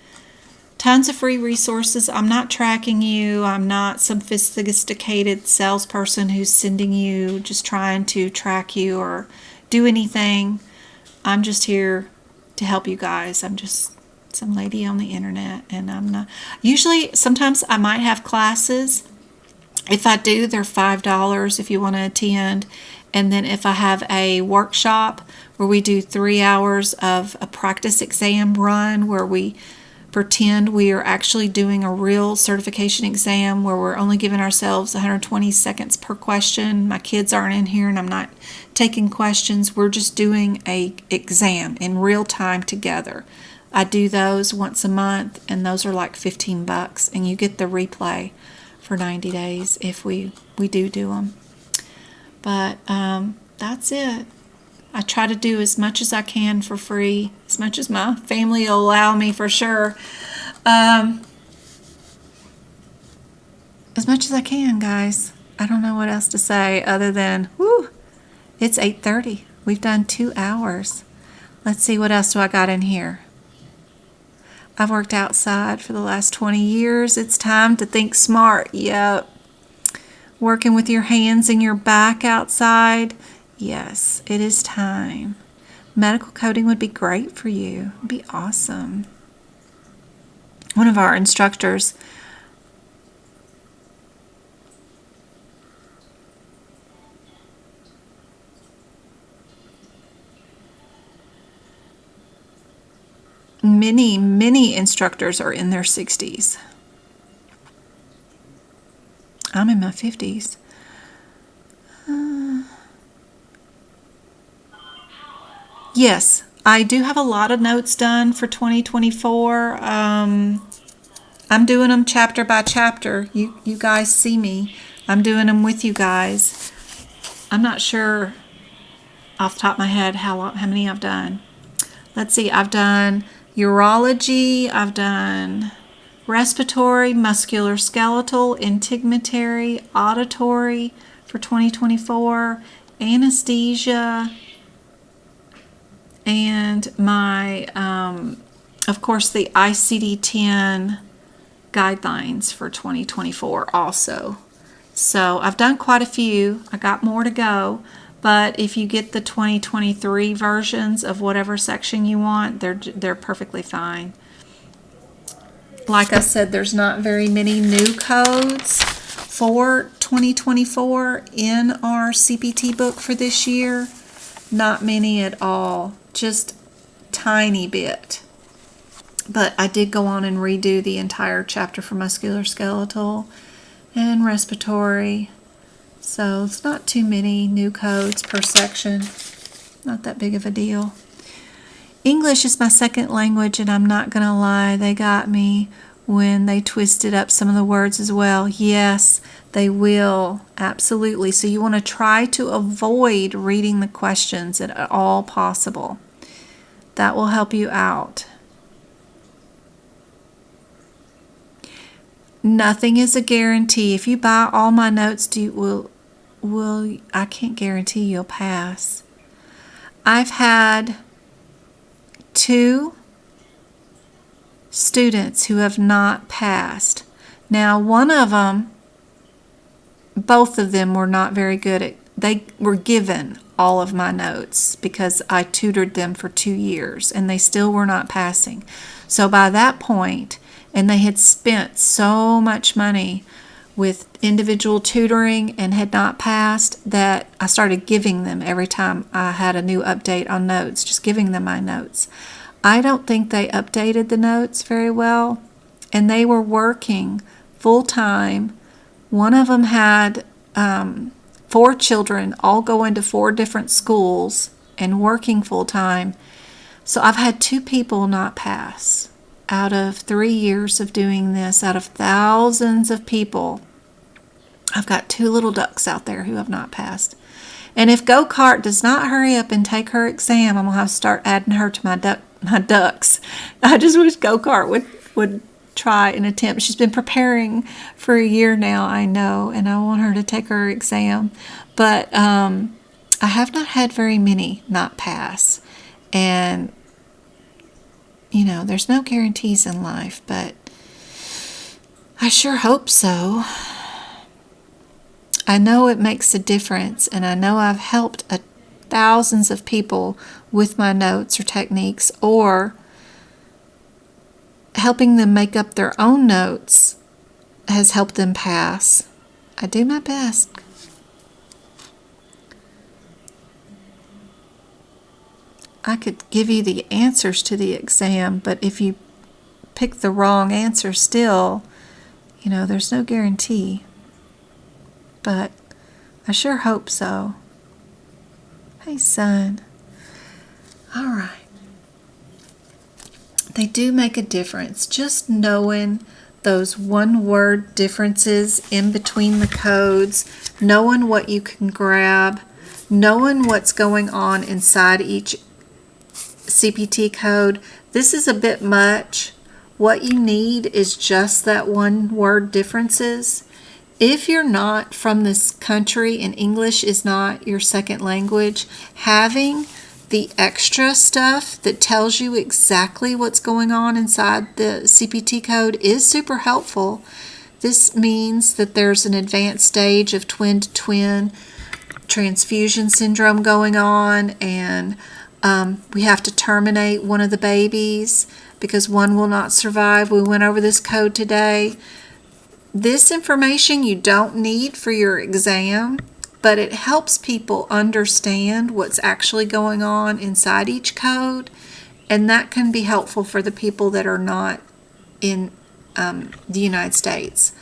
tons of free resources. I'm not tracking you. I'm not some sophisticated salesperson who's sending you, just trying to track you or do anything. I'm just here to help you guys. I'm just some lady on the internet, and I'm not. Usually, sometimes I might have classes. If I do, they're $5 if you want to attend. And then if I have a workshop where we do 3 hours of a practice exam run where we pretend we are actually doing a real certification exam where we're only giving ourselves 120 seconds per question. My kids aren't in here and I'm not taking questions. We're just doing a exam in real time together. I do those once a month, and those are like $15, and you get the replay for 90 days if we do them. But that's it. I try to do as much as I can for free, as much as my family will allow me, for sure. As much as I can, guys. I don't know what else to say other than, whoo, it's 8:30. We've done 2 hours. Let's see, what else do I got in here? I've worked outside for the last 20 years. It's time to think smart. Yep. Working with your hands and your back outside. Yes, it is time. Medical coding would be great for you. It'd be awesome. one of our instructors. Many instructors are in their 60s. I'm in my 50s. Yes, I do have a lot of notes done for 2024. I'm doing them chapter by chapter. You guys see me. I'm doing them with you guys. I'm not sure off the top of my head how many I've done. Let's see, I've done urology, I've done respiratory, musculoskeletal, integumentary, auditory for 2024, anesthesia, and my, of course, the ICD-10 guidelines for 2024 also. So I've done quite a few. I got more to go. But if you get the 2023 versions of whatever section you want, they're perfectly fine. Like I said, there's not very many new codes for 2024 in our CPT book for this year. Not many at all, just tiny bit. But I did go on and redo the entire chapter for musculoskeletal and respiratory. So it's not too many new codes per section. Not that big of a deal. English is my second language, and I'm not going to lie, they got me when they twisted up some of the words as well. Yes, they will. Absolutely. So you want to try to avoid reading the questions at all possible. That will help you out. Nothing is a guarantee. If you buy all my notes, I can't guarantee you'll pass. I've had 2 students who have not passed. Now, one of them, both of them were not very good at, they were given all of my notes because I tutored them for 2 years and they still were not passing. So by that point, and they had spent so much money with individual tutoring and had not passed, that I started giving them every time I had a new update on notes, just giving them my notes. I don't think they updated the notes very well, and they were working full-time. One of them had 4 children, all going to 4 different schools and working full-time. So I've had 2 people not pass. Out of 3 years of doing this, out of thousands of people, I've got 2 little ducks out there who have not passed. And if Go-Kart does not hurry up and take her exam, I'm going to have to start adding her to my ducks. I just wish Go-Kart would try and attempt. She's been preparing for a year now, I know, and I want her to take her exam. But I have not had very many not pass. And you know, there's no guarantees in life, but I sure hope so. I know it makes a difference, and I know I've helped thousands of people with my notes or techniques, or helping them make up their own notes has helped them pass. I do my best. I could give you the answers to the exam, but if you pick the wrong answer still, you know, there's no guarantee. But I sure hope so. Hey, son. All right. They do make a difference. Just knowing those one-word differences in between the codes, knowing what you can grab, knowing what's going on inside each CPT code. This is a bit much. What you need is just that one-word differences. If you're not from this country and English is not your second language, having the extra stuff that tells you exactly what's going on inside the CPT code is super helpful. This means that there's an advanced stage of twin-to-twin transfusion syndrome going on, and we have to terminate one of the babies. because one will not survive. We went over this code today. This information you don't need for your exam, but it helps people understand what's actually going on inside each code, and that can be helpful for the people that are not in the United States.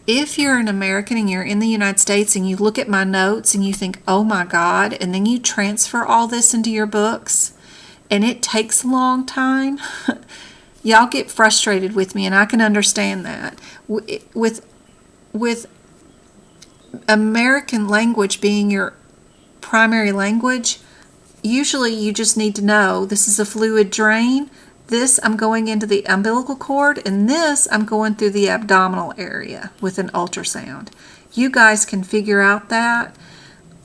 If you're an American and you're in the United States and you look at my notes and you think, oh my God, and then you transfer all this into your books and it takes a long time, y'all get frustrated with me, and I can understand that. With American language being your primary language, usually you just need to know this is a fluid drain. This I'm going into the umbilical cord, and this I'm going through the abdominal area with an ultrasound. You guys can figure out that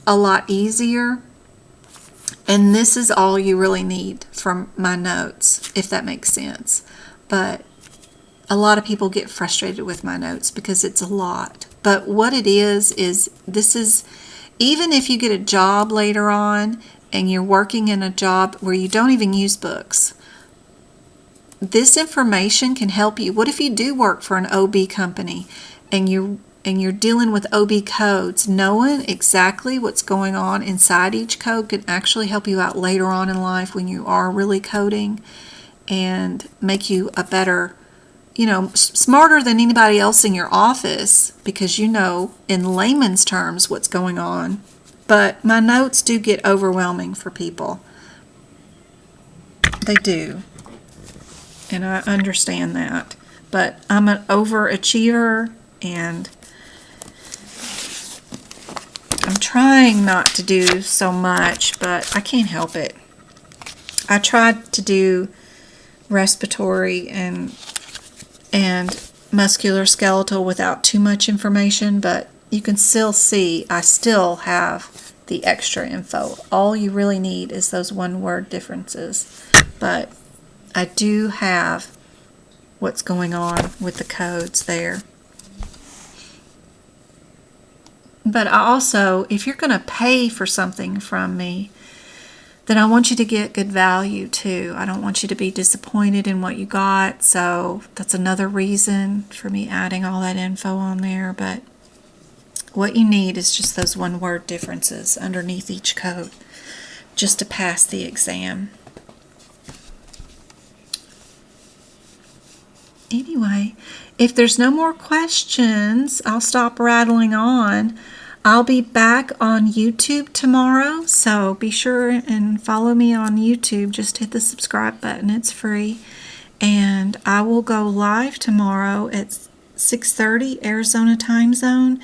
a lot easier, and this is all you really need from my notes, if that makes sense. But a lot of people get frustrated with my notes because it's a lot. But what it is this is, even if you get a job later on and you're working in a job where you don't even use books, this information can help you. What if you do work for an OB company and you're dealing with OB codes? Knowing exactly what's going on inside each code can actually help you out later on in life when you are really coding, and make you a better, smarter than anybody else in your office, because you know in layman's terms what's going on. But my notes do get overwhelming for people. They do. And I understand that. But I'm an overachiever, and I'm trying not to do so much, but I can't help it. I tried to do respiratory and musculoskeletal without too much information, but you can still see I still have the extra info. All you really need is those one-word differences. But I do have what's going on with the codes there. But I also, if you're going to pay for something from me, then I want you to get good value too. I don't want you to be disappointed in what you got. So that's another reason for me adding all that info on there. But what you need is just those one-word differences underneath each code just to pass the exam. Anyway, if there's no more questions, I'll stop rattling on. I'll be back on YouTube tomorrow, so be sure and follow me on YouTube. Just hit the subscribe button. It's free. And I will go live tomorrow at 6:30 Arizona time zone,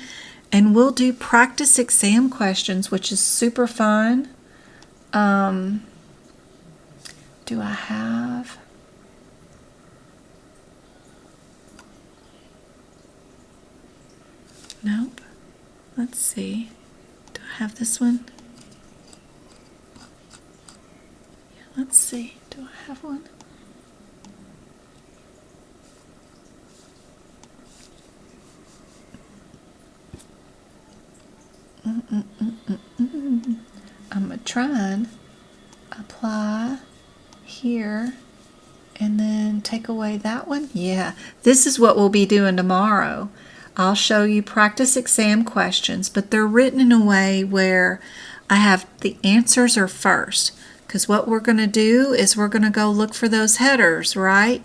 and we'll do practice exam questions, which is super fun. Do I have... Nope. Let's see. Do I have this one? Yeah, let's see. Do I have one? I'm going to try and apply here and then take away that one. Yeah, this is what we'll be doing tomorrow. I'll show you practice exam questions, but they're written in a way where I have the answers are first. Because what we're going to do is we're going to go look for those headers, right?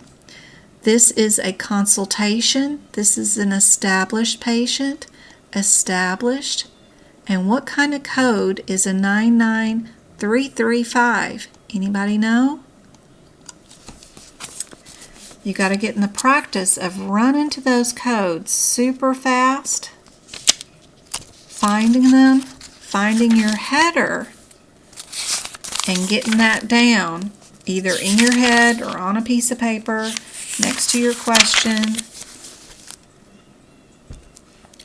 This is a consultation. This is an established patient. Established. And what kind of code is a 99335? Anybody know? You got to get in the practice of running to those codes super fast, finding them, finding your header, and getting that down either in your head or on a piece of paper next to your question.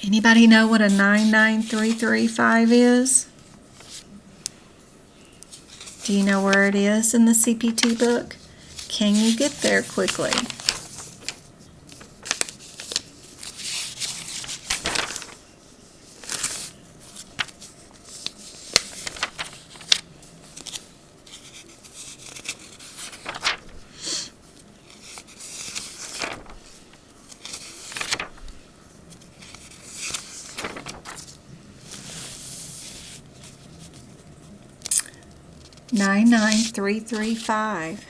Anybody know what a 99335 is? Do you know where it is in the CPT book? Can you get there quickly? 99335.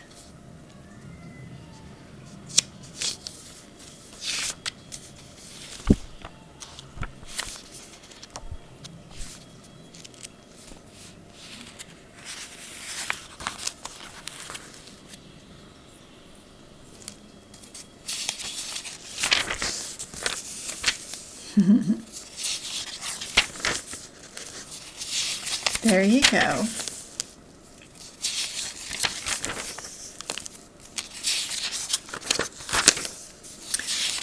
There you go.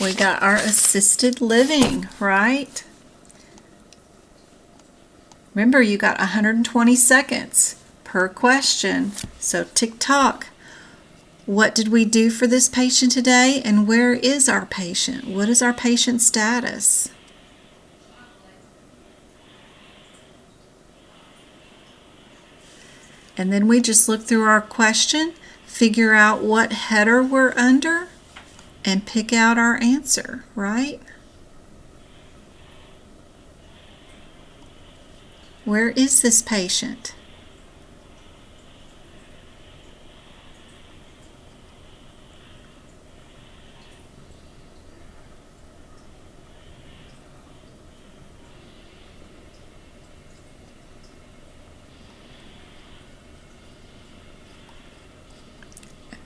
We got our assisted living, right? Remember, you got 120 seconds per question. So tick-tock. What did we do for this patient today, and where is our patient? What is our patient's status? And then we just look through our question, figure out what header we're under, and pick out our answer, right? Where is this patient?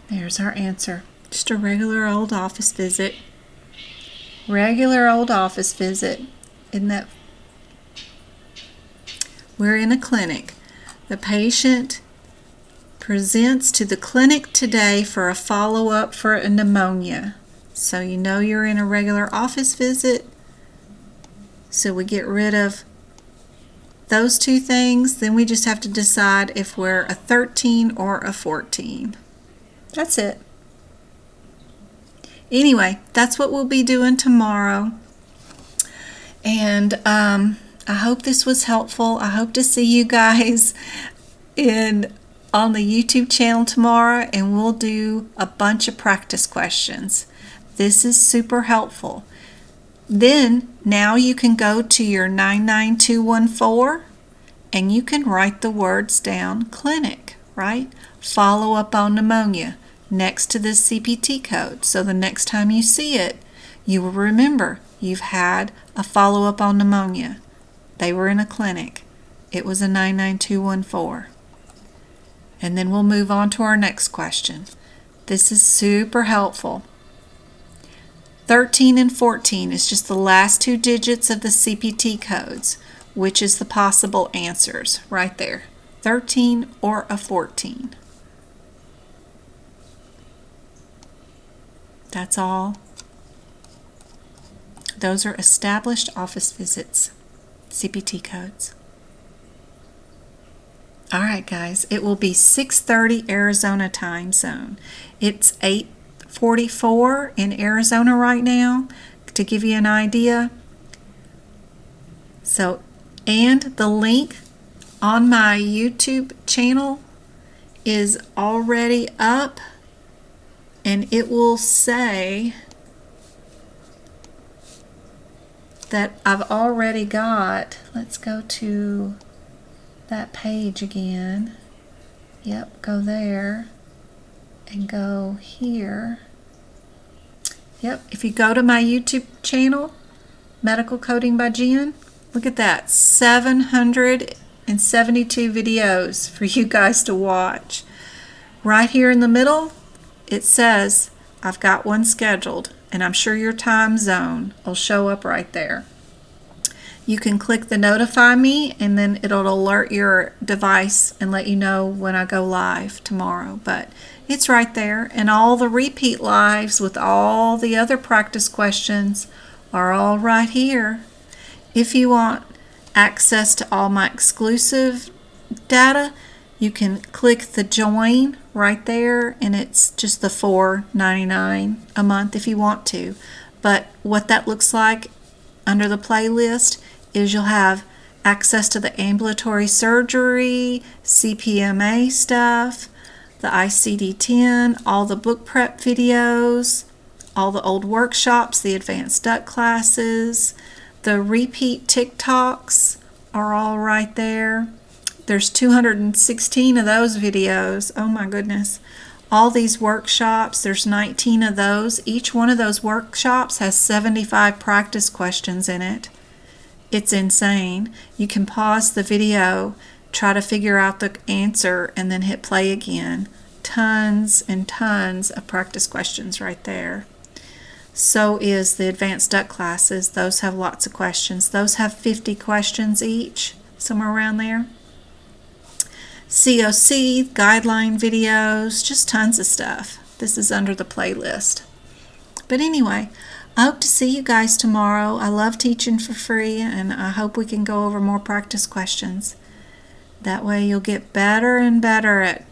There's our answer. Just a regular old office visit. Regular old office visit. Isn't that? We're in a clinic. The patient presents to the clinic today for a follow-up for a pneumonia. So you know you're in a regular office visit. So we get rid of those two things. Then we just have to decide if we're a 13 or a 14. That's it. Anyway, that's what we'll be doing tomorrow. And I hope this was helpful. I hope to see you guys on the YouTube channel tomorrow, and we'll do a bunch of practice questions. This is super helpful. Then now you can go to your 99214 and you can write the words down clinic, right? Follow up on pneumonia next to this CPT code. So the next time you see it, you will remember you've had a follow-up on pneumonia. They were in a clinic. It was a 99214. And then we'll move on to our next question. This is super helpful. 13 and 14 is just the last two digits of the CPT codes, which is the possible answers right there. 13 or a 14. That's all. Those are established office visits, CPT codes. All right, guys, it will be 6:30 Arizona time zone. It's 8:44 in Arizona right now, to give you an idea. So, and the link on my YouTube channel is already up, and it will say that I've already got, let's go to that page again. Yep, go there and go here. Yep, if you go to my YouTube channel, Medical Coding by Jen, look at that, 772 videos for you guys to watch. Right here in the middle, it says I've got one scheduled, and I'm sure your time zone will show up right there. You can click the notify me, and then it'll alert your device and let you know when I go live tomorrow. But it's right there, and all the repeat lives with all the other practice questions are all right here. If you want access to all my exclusive data, you can click the join right there, and it's just the $4.99 a month if you want to. But what that looks like under the playlist is you'll have access to the ambulatory surgery, CPMA stuff, the ICD-10, all the book prep videos, all the old workshops, the advanced duct classes, the repeat TikToks are all right there. There's 216 of those videos. Oh my goodness. All these workshops, there's 19 of those. Each one of those workshops has 75 practice questions in it. It's insane. You can pause the video, try to figure out the answer, and then hit play again. Tons and tons of practice questions right there. So is the advanced duck classes. Those have lots of questions. Those have 50 questions each, somewhere around there. COC, guideline videos, just tons of stuff. This is under the playlist. But anyway, I hope to see you guys tomorrow. I love teaching for free, and I hope we can go over more practice questions. That way you'll get better and better at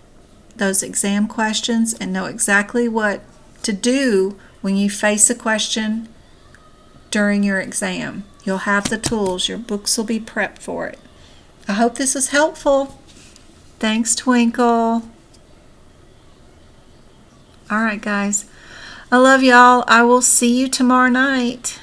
those exam questions and know exactly what to do when you face a question during your exam. You'll have the tools. Your books will be prepped for it. I hope this is helpful. Thanks, Twinkle. All right, guys. I love y'all. I will see you tomorrow night.